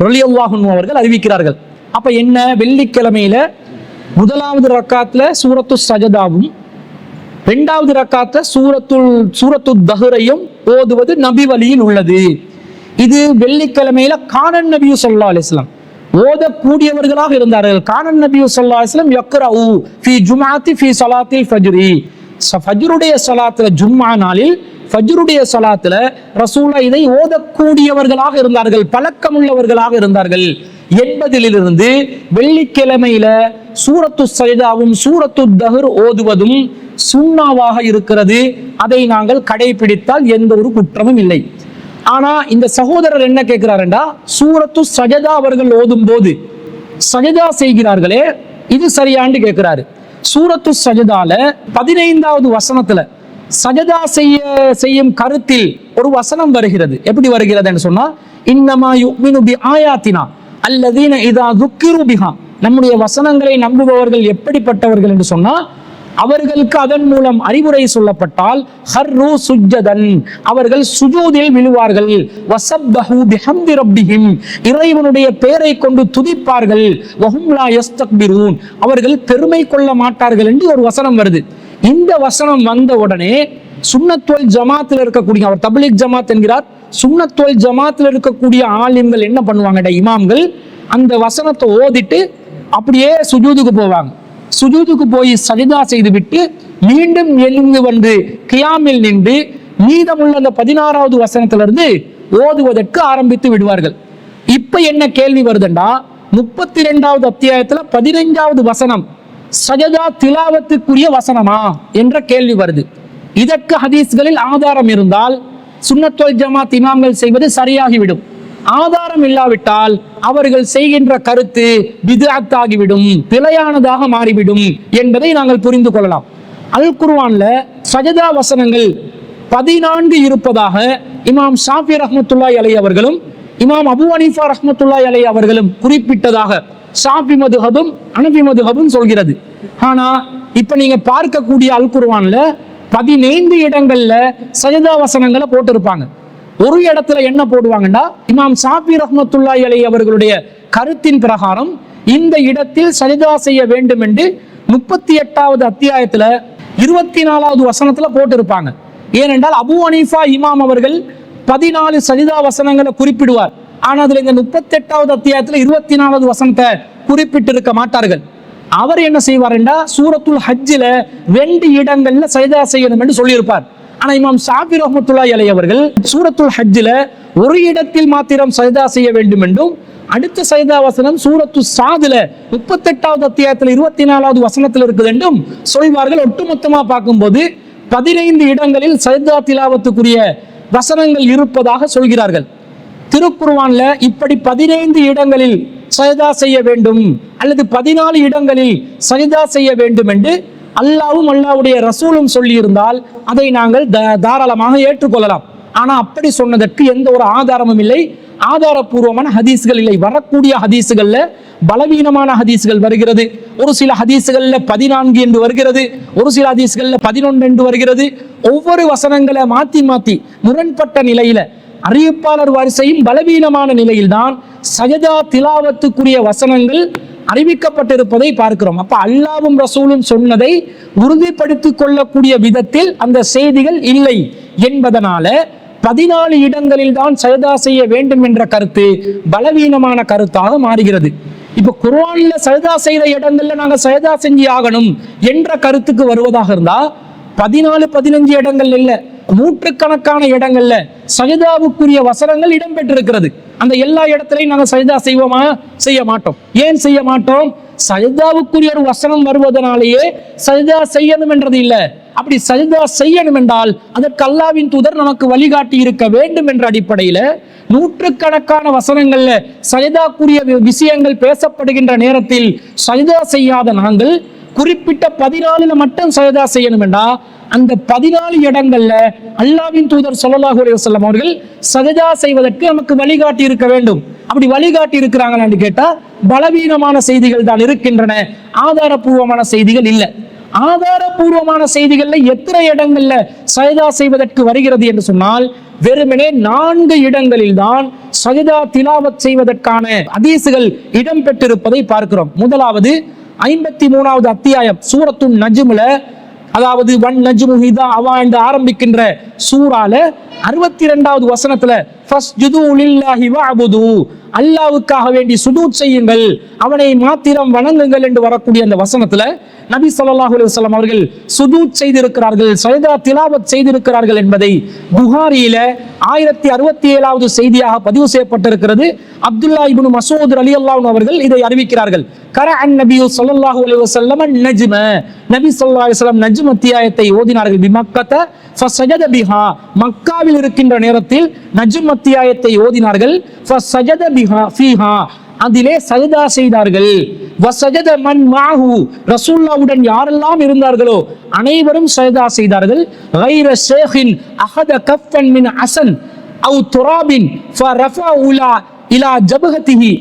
Speaker 1: ரலியல்லாஹு அன்ஹு அவர்கள் அறிவிக்கிறார்கள். அப்ப என்ன, வெள்ளிக்கிழமையில 1வது ரக்காத்துல சூரத்து சஜதாவும் 2வது ரக்காத்துல சூரத்து தஹ்ரையும் ஓதுவது நபி வழியில் உள்ளது. இது வெள்ளிக்கிழமையில கானன் நபி ஸல்லல்லாஹு அலைஹி வஸல்லம் ஓதக்கூடியவர்களாக இருந்தார்கள். கானன் நபி ஸல்லல்லாஹு அலைஹி வஸல்லம் யக்ரஉ ஃபீ ஜும்ஆத்தி ஃபீ ஸலாத்தில் ஃபஜ்ரி, ஃபஜ்ருடைய ஸலாத்துல ஜும்ஆ நாளில் ஃபஜ்ருடைய ஸலாத்துல ரசூலா இதை ஓதக்கூடியவர்களாக இருந்தார்கள், பழக்கமுள்ளவர்களாக இருந்தார்கள் என்பதிலிருந்து வெள்ளிக்கிழமையில சூரத்து சஜதாவும் சூரத்து தஹ்ர் ஓதுவதும் சுன்னாவாக இருக்கிறது. அதை நாங்கள் கடைபிடித்தால் எந்த ஒரு குற்றமும் இல்லை. ஆனா இந்த சகோதரர் என்ன கேட்கிறாருண்டா, சூரத்து சஜதா அவர்கள் ஓதும் போது சஜதா செய்கிறார்களே, இது சரியான்னு கேட்கிறாரு. சூரத்து சஜதால 15வது வசனத்துல சஜதா செய்யும் கருத்தில் ஒரு வசனம் வருகிறது. எப்படி வருகிறதுன்னு சொன்னா, இன்னமா யுமினு பி ஆயாத்தினா அல்லதீன இதா துக்கிரு பிஹா, நம்முடைய வசனங்களை நம்புபவர்கள் எப்படிப்பட்டவர்கள் என்று சொன்னா, அவர்களுக்கு அதன் மூலம் அறிவுரை சொல்லப்பட்டால் ஹர்ரு சுஜ்ஜதன், அவர்கள் சுஜூதில் விழுவார்கள், வஸப்பஹு பிஹம்தி ரப்பிஹிம், இறைவனுடைய பெயரை கொண்டு துதிப்பார்கள், வஹும் லா யஸ்தக்பிரூன், அவர்கள் பெருமை கொள்ள மாட்டார்கள் என்று ஒரு வசனம் வருது. இந்த வசனம் வந்த உடனே சுன்னத் வல் ஜமாத்தில் இருக்கக்கூடிய, அவர் தப்லீக் ஜமாத் என்கிறார், சுன்னத் வல் ஜமாத்தில் இருக்கக்கூடிய ஆலிம்கள் என்ன பண்ணுவாங்க, இமாம்கள் அந்த வசனத்தை ஓதிட்டு அப்படியே சுஜூதுக்கு போவாங்க. சுஜூதுக்கு போய் சஜிதா செய்து விட்டு
Speaker 2: மீண்டும் எழுந்து வந்து கியாமில் நின்று மீதமுள்ள அந்த 16வது வசனத்திலிருந்து ஓதுவதற்கு ஆரம்பித்து விடுவார்கள். இப்ப என்ன கேள்வி வருதுண்டா, 32வது அத்தியாயத்துல 15வது வசனம் சஜதா திலாவத்துக்குரிய வசனமா என்ற கேள்வி வருது. இதற்கு ஹதீஸ்களில் ஆதாரம் இருந்தால் சுன்னத் வல் ஜமாத் இமாம்கள் செய்வது சரியாகிவிடும். ஆதாரம் இல்லாவிட்டால் அவர்கள் செய்கின்ற கருத்து பித்அத் ஆகிவிடும், பிழையானதாக மாறிவிடும் என்பதை நாங்கள் புரிந்து கொள்ளலாம். அல் குர்ஆன்ல சஜதா வசனங்கள் 14 இருப்பதாக இமாம் ஷாஃபி ரஹ்மத்துல்லாஹி அலைஹி அவர்களும் இமாம் அபூ ஹனீஃபா ரஹ்மத்துல்லாஹி அலைஹி அவர்களும் குறிப்பிட்டதாக ஷாஃபி மதுஹபும் ஹனஃபி மதுஹபும் சொல்கிறது. ஆனா இப்ப நீங்க பார்க்கக்கூடிய அல் குர்ஆன்ல 15 இடங்கள்ல சஜதா வசனங்களை போட்டிருப்பாங்க. ஒரு இடத்துல என்ன போடுவாங்கன்னா, இமாம் ஷாஃபி ரஹ்மத்துல்லாஹி அலைஹி அவர்களுடைய கருத்தின் பிரகாரம் இந்த இடத்தில் சஜதா செய்ய வேண்டும் என்று 38வது அத்தியாயத்துல 24வது வசனத்துல போட்டிருப்பாங்க. ஏனென்றால் அபூ ஹனீஃபா இமாம் அவர்கள் 14 சஜதா வசனங்களை குறிப்பிடுவார். ஆனா அதுல இந்த 38வது அத்தியாயத்துல 24வது வசனத்தை குறிப்பிட்டிருக்க மாட்டார்கள். அவர் என்ன செய்வார்னா, சூரத்துல் ஹஜ்ஜில 2 இடங்கள்ல சஜதா செய்யணும் என்று சொல்லியிருப்பார். ஆனா இமாம் ஷாஃபி ரஹ்மத்துல்லாஹி அலைஹி அவர்கள் சூரத்துல் ஹஜ்ஜில ஒரு இடத்தில் மாத்திரம் சஜதா செய்ய வேண்டும் என்றும், அடுத்த சஜதா வசனம் சூரத்து சாதுல 38வது அத்தியாயத்துல 24வது வசனத்தில் இருக்குது என்றும் சொல்வார்கள். ஒட்டுமொத்தமா பார்க்கும்போது 15 இடங்களில் சஜதா திலாவத்துக்குரிய வசனங்கள் இருப்பதாக சொல்கிறார்கள். திருக்குர்ஆன்ல இப்படி 15 இடங்களில் சஜதா செய்ய வேண்டும் அல்லது 14 இடங்களில் சஜதா செய்ய வேண்டும் என்று அல்லாஹ்வும் அல்லாஹ்வுடைய ரசூலும் சொல்லி இருந்தால் அதை நாங்கள் தாராளமாக ஏற்றுக்கொள்ளலாம். ஆனா அப்படி சொன்னதற்கு எந்த ஒரு ஆதாரமும் இல்லை, ஆதாரபூர்வமான ஹதீஸ்கள் இல்லை. வரக்கூடிய ஹதீஸ்கள்ல பலவீனமான ஹதீஸ்கள் வருகிறது. ஒரு சில ஹதீஸ்கள்ல 14 என்று வருகிறது, ஒரு சில ஹதீஸ்கள்ல 11 என்று வருகிறது. ஒவ்வொரு வசனங்களை மாத்தி மாத்தி முரண்பட்ட நிலையில அறிவிப்பாளர் வரிசையும் பலவீனமான நிலையில்தான் சஜதா திலாவத்துக்குரிய வசனங்கள் அறிவிக்கப்பட்டிருப்பதை பார்க்கிறோம். அப்ப அல்லாஹ்வும் ரசூலும் சொன்னதை உறுதிப்படுத்திக் கொள்ளக்கூடிய விதத்தில் அந்த செய்திகள் இல்லை என்பதனால 14 இடங்களில் தான் சஜதா செய்ய வேண்டும் என்ற கருத்து பலவீனமான கருத்தாக மாறுகிறது. இப்ப குர்ஆன்ல சஜதா செய்த இடங்கள்ல நாங்க சஜதா செஞ்சு ஆகணும் என்ற கருத்துக்கு வருவதாக இருந்தா 14, 15 இடங்கள் இல்ல, நூற்றுக்கணக்கான இடங்கள்ல சஜதாவுக்குரிய வசனங்கள் இடம்பெற்றிருக்கிறது. அந்த எல்லா இடத்திலையும் நாங்க சஜதா செய்வோமா? செய்ய மாட்டோம். ஏன் செய்ய மாட்டோம்? சஜதாவுக்குரிய ஒரு வசனம் வருவதனாலேயே சஜதா செய்யணும் என்றது இல்ல. அப்படி சஜதா செய்யணும் என்றால் அதற்கு அல்லாஹ்வின் தூதர் நமக்கு வழிகாட்டி இருக்க வேண்டும் என்ற அடிப்படையில நூற்றுக்கணக்கான வசனங்கள்ல சஜதாக்குரிய விஷயங்கள் பேசப்படுகின்ற நேரத்தில் சஜதா செய்யாத நாங்கள் குறிப்பிட்ட 14 மட்டும் சஜதா செய்யணும் என்றா அந்த 14 இடங்கள்ல அல்லாஹ்வின் தூதர் ஸல்லல்லாஹு அலைஹி வஸல்லம் அவர்கள் சஜதா செய்வதற்கு நமக்கு வழிகாட்டி இருக்க வேண்டும். அப்படி வழிகாட்டி இருக்கிறாங்கன்னு கேட்டா பலவீனமான செய்திகள் தான் இருக்கின்றன, ஆதாரபூர்வமான செய்திகள் இல்லை. ஆதாரபூர்வமான செய்திகள்ல எத்தனை இடங்கள்ல சஜதா செய்வதற்கு வருகிறது என்று சொன்னால் வெறுமனே 4 இடங்களில் தான் சஜதா திலாவத் செய்வதற்கான ஹதீஸ்கள் இடம்பெற்றிருப்பதை பார்க்கிறோம். முதலாவது 53வது அத்தியாயம் சூரத்துன் நஜ்ம்ல, அதாவது வன் நஜ்மு இதா அவா என்று ஆரம்பிக்கின்ற சூரால 62வது வசனத்துல ஃபஸ்ஜுது லில்லாஹி வஅபுது, அல்லாஹ்வுக்காக வேண்டி சுஜூத் செய்யுங்கள், அவனை மாத்திரம் வணங்குங்கள் என்று வரக்கூடிய அந்த வசனத்துல நபி ஸல்லல்லாஹு அலைஹி வஸல்லம் அவர்கள் சுஜூத் செய்திருக்கிறார்கள், சஜதா திலாவத் செய்திருக்கிறார்கள் என்பதை புகாரியில 1067வது செய்தியாக பதிவு செய்யப்பட்டிருக்கிறது. அப்துல்லா இப்னு மஸ்ஊத் ரலியல்லாஹு அன்ஹு அவர்கள் இதை அறிவிக்கிறார்கள். கரஅன் நபி ஸல்லல்லாஹு அலைஹி வஸல்லம் நஜ்ம, நபி ஸல்லல்லாஹு அலைஹி வஸல்லம் நஜ்ம் அத்தியாயத்தை ஓதினார்கள். பிமக்கத ஃபஸஜத பிஹா, மக்காவில் இருக்கின்ற நேரத்தில் நஜ்ம் அத்தியாயத்தை ஓதினார்கள். ஃபஸஜத பிஹா ஃபீஹா, அதிலே சஜதா செய்தார்கள். வஸஜத மன் மஅஹு, ரசூலுல்லாஹ்வுடன் யாரெல்லாம் இருந்தார்களோ அனைவரும் சஜதா செய்தார்கள். கைர ஷேഖിன் அஹத கஃபன் மின் அஸன் அவ் துராபின் ஃபரஃபஅ இலா ஜபஹதிஹி,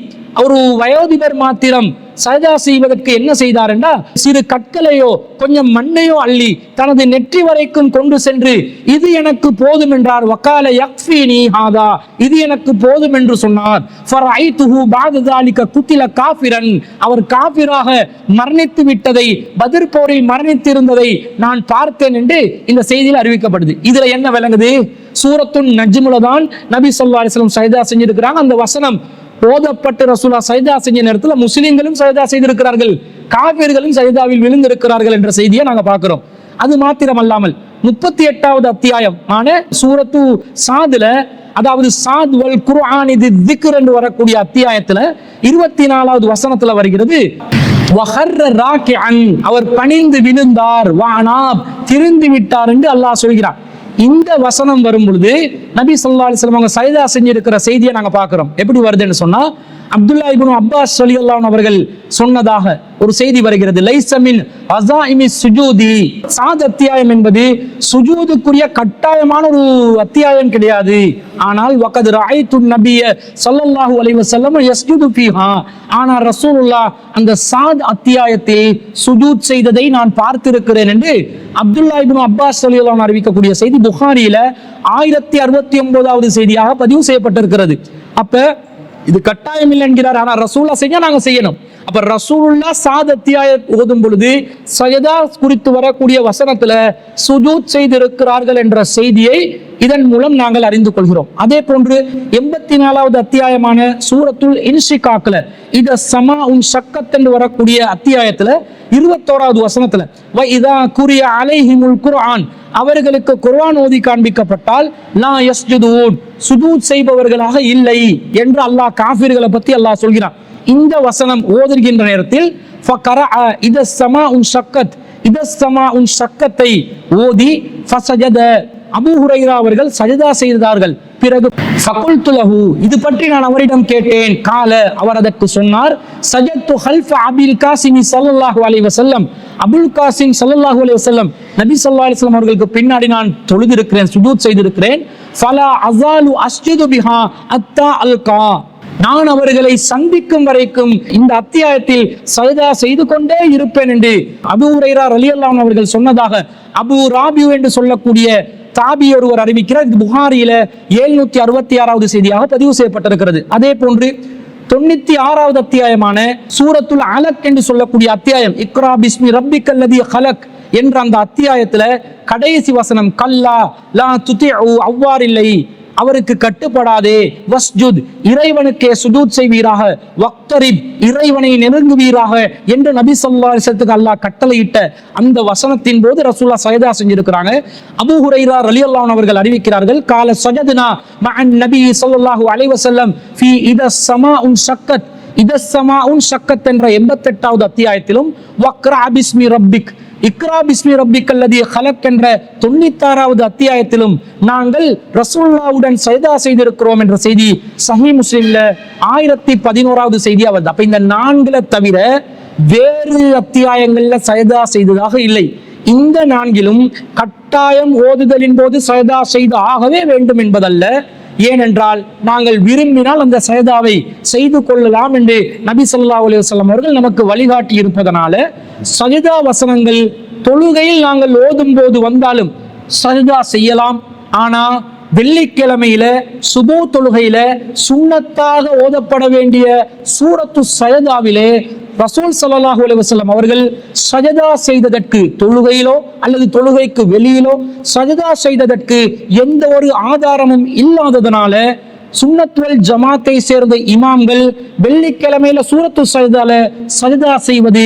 Speaker 2: ஒரு வயோதிபர் மாத்திரம் சஜதா செய்வதற்கு என்ன செய்தார் என்றால் சிறு கற்களையோ கொஞ்சம் மண்ணையோ அள்ளி தனது நெற்றி வரைக்கும் கொண்டு சென்று இது எனக்கு போதும் என்றார். வகால யக்ஃபீனி ஹாதா, இது எனக்கு போதும் என்று சொன்னார். ஃபரைதுஹு பஅத ذلك குத்தில காஃபிரன், அவர் காஃபிராக மரணித்து விட்டதை, பத்ர் போரில் மரணித்திருந்ததை நான் பார்த்தேன் என்று இந்த செய்தியில் அறிவிக்கப்படுது. இதுல என்ன விளங்குது? சூரத்துன் நஜ்ம்ல தான் நபி ஸல்லல்லாஹு அலைஹி வஸல்லம் சஜதா செஞ்சிருக்கிறாங்க. அந்த வசனம் ஓதப்பட்டு ரசூலா சஜதா செஞ்ச நேரத்தில் முஸ்லிம்களும் சஜதா செய்திருக்கிறார்கள், காஃபிர்களும் சஜதாவில் விழுந்திருக்கிறார்கள் என்ற செய்தியை நாங்க பார்க்கிறோம். அது மாத்திரமல்லாமல் 38வது அத்தியாயம் ஆன சூரத்து சாதுல, அதாவது சாத் வல் குர்ஆன் இது திக்ர் என்று வரக்கூடிய அத்தியாயத்துல 24வது வசனத்துல வருகிறது, அவர் பணிந்து விழுந்தார், வானாப் திரிந்து விட்டார் என்று அல்லாஹ் சொல்கிறார். இந்த வசனம் வரும் பொழுது நபி ஸல்லல்லாஹு அலைஹி வஸல்லம் அவங்க சஜதா செஞ்சிருக்கிற செய்தியை நாங்க பார்க்கிறோம். எப்படி வருதுன்னு சொன்னா, அப்துல்லா இப்னு அப்பாஸ் ரலியல்லாஹு அன்ஹு அவர்கள் சொன்னதாக ஒரு செய்தி வருகிறது, லைஸ மின் அஸாயிமி சுஜூதி. சாத் அத்தியாயம் என்பது சுஜூதுக்குரிய கட்டாயமான ஒரு அத்தியாயம் கிடையாது. ஆனால் வகத் ரஅய்து நபிய ஸல்லல்லாஹு அலைஹி வஸல்லம் யஸ்ஜுது ஃபீஹா, ஆனா ரசூலுல்லாஹ் அந்த சாத் அத்தியாயத்தில் சுஜூத் செய்ததை நான் பார்த்திருக்கிறேன் என்று அப்துல்லா இப்னு அப்பாஸ் ரலியல்லாஹு அன்ஹு அறிவிக்கக்கூடிய செய்தி புகாரியில 1069வது செய்தியாக பதிவு செய்யப்பட்டிருக்கிறது. அப்ப இது கட்டாயம் இல்லை என்கிறார், ஆனா ரசூலுல்லாஹ் செஞ்சா நாங்க செய்யணும். அப்ப ரசூலுல்லாஹ் சாத் அத்தியாயம் ஓதும் பொழுது சஜதா குறித்து வரக்கூடிய வசனத்துல சுஜூத் செய்திருக்கிறார்கள் என்ற செய்தியை இதன் மூலம் நாங்கள் அறிந்து கொள்கிறோம். அதே போன்று 84வது அத்தியாயமான சூரத்துல் இன்ஷிகாக்ல இத சமா உன் ஷக்கத் என்று வரக்கூடிய அத்தியாயத்துல 21வது வசனத்துல வ இதா குரிய அலைஹிமுல் குர்ஆன், அவர்களுக்கு குர்ஆன் ஓதி காண்பிக்கப்பட்டால் லா யஸ்ஜுதூன், சுஜூத் செய்பவர்களாக இல்லை என்று அல்லாஹ் காஃபிர்களை பத்தி அல்லாஹ் சொல்கிறான். இந்த வசனம் ஓதுகின்ற நேரத்தில் ஃபகரஅ இத சமா உன் ஷக்கத், இத சமா உன் ஷக்கத்தை ஓதி ஃபஸஜத, அபூ ஹுரைரா அவர்கள் சஜதா செய்தார்கள். பிறகு ஃபகுல்து லஹு, இது பற்றி நான் அவரிடம் கேட்டேன். கால, அவர் அதற்கு சொன்னார், சஜத்து ஹல்ஃப அபில் காசிம் ஸல்லல்லாஹு அலைஹி வஸல்லம், அபுல் காசிம் ஸல்லல்லாஹு அலைஹி வஸல்லம் நபி ஸல்லல்லாஹு அலைஹி வஸல்லம் அவர்களுக்கு பின்னாடி நான் தொழுதிருக்கிறேன், சுஜூத் செய்திருக்கிறேன். ஃபலா அஸாலு அஸ்ஜுது பிஹா அத்தா அல்கா, நான் அவர்களை சந்திக்கும் வரைக்கும் இந்த அத்தியாயத்தில் சஜதா செய்து கொண்டே இருப்பேன் என்று அபூ ஹுரைரா ரலியல்லாஹு அன்ஹு அவர்கள் சொன்னதாக அபூ ராபியூ என்று சொல்லக்கூடிய தாபி ஒருவர் அறிவிக்கிறார். இது புகாரியில 766வது செய்தியாக பதிவு செய்யப்பட்டிருக்கிறது. அதே போன்று 96வது அத்தியாயமான சூரத்துல் அலக் என்று சொல்லக்கூடிய அத்தியாயம், இக்ரா பிஸ்மி ரப்பிக்கல்லதி ஹலக் என்ற அந்த அத்தியாயத்துல கடைசி வசனம், கல்லா லா துதிஉ, அவ்வாறில்லை, அவருக்கு கட்டுப்படாதே, வஸ்ஜுத், இறைவனுக்கே சுஜூத் செய்வீராக, வக்தரிப், இறைவனை நெருங்குவீராக என்று நபி ஸல்லல்லாஹு அலைஹி வஸல்லம் அல்லாஹ் கட்டளையிட்ட அந்த வசனத்தின் போது ரசூலுல்லாஹ் சஜதா செஞ்சிருக்கிறாங்க. அபூ ஹுரைரா ரலியல்லாஹு அன்ஹு அவர்கள் அறிவிக்கிறார்கள், கால சஜத்னா மஅன் நபி ஸல்லல்லாஹு அலைஹி வஸல்லம் ஃபீ இத ஸமாஉன் ஷக்கத், இத ஸமாஉன் ஷக்கத் என்ற 88வது அத்தியாயத்திலும் வக்ரா பிஸ்மி ரப்பிக், இக்ரா பிஸ்மி ரப்பிக்கல்லதி ஹலக் என்ற 96வது அத்தியாயத்திலும் நாங்கள் ரசூலுல்லாஹ்வுடன் சஜதா செய்திருக்கிறோம் என்ற செய்தி சஹீஹ் முஸ்லிம்ல 1011வது செய்தி வருது. அப்ப இந்த 4 தவிர வேறு அத்தியாயங்கள்ல சஜதா செய்ததாக இல்லை. இந்த 4லும் கட்டாயம் ஓதுதலின் போது சஜதா செய்து ஆகவே வேண்டும் என்பதல்ல. ஏனென்றால் நாங்கள் விரும்பினால் அந்த சஜதாவை செய்து கொள்ளலாம் என்று நபி ஸல்லல்லாஹு அலைஹி வஸல்லம் அவர்கள் நமக்கு வழிகாட்டி இருப்பதனால சஜதா வசனங்கள் தொழுகையில் நாங்கள் ஓதும் போது வந்தாலும் சஜதா செய்யலாம். ஆனா வெள்ளிக்கிழமையில சுபூ தொழுகையில சுன்னத்தாக ஓதப்பட வேண்டிய சூரத்து சஜதாவிலே ரசூல் ஸல்லல்லாஹு அலைஹி வஸல்லம் அவர்கள் சஜதா செய்ததற்கு, தொழுகையிலோ அல்லது தொழுகைக்கு வெளியிலோ சஜதா செய்ததற்கு எந்த ஒரு ஆதாரமும் இல்லாததனால சுன்னத்துல் ஜமாத்தை சேர்ந்த இமாம்கள் வெள்ளிக்கிழமையில சூரத்து சஜதால சஜதா செய்வது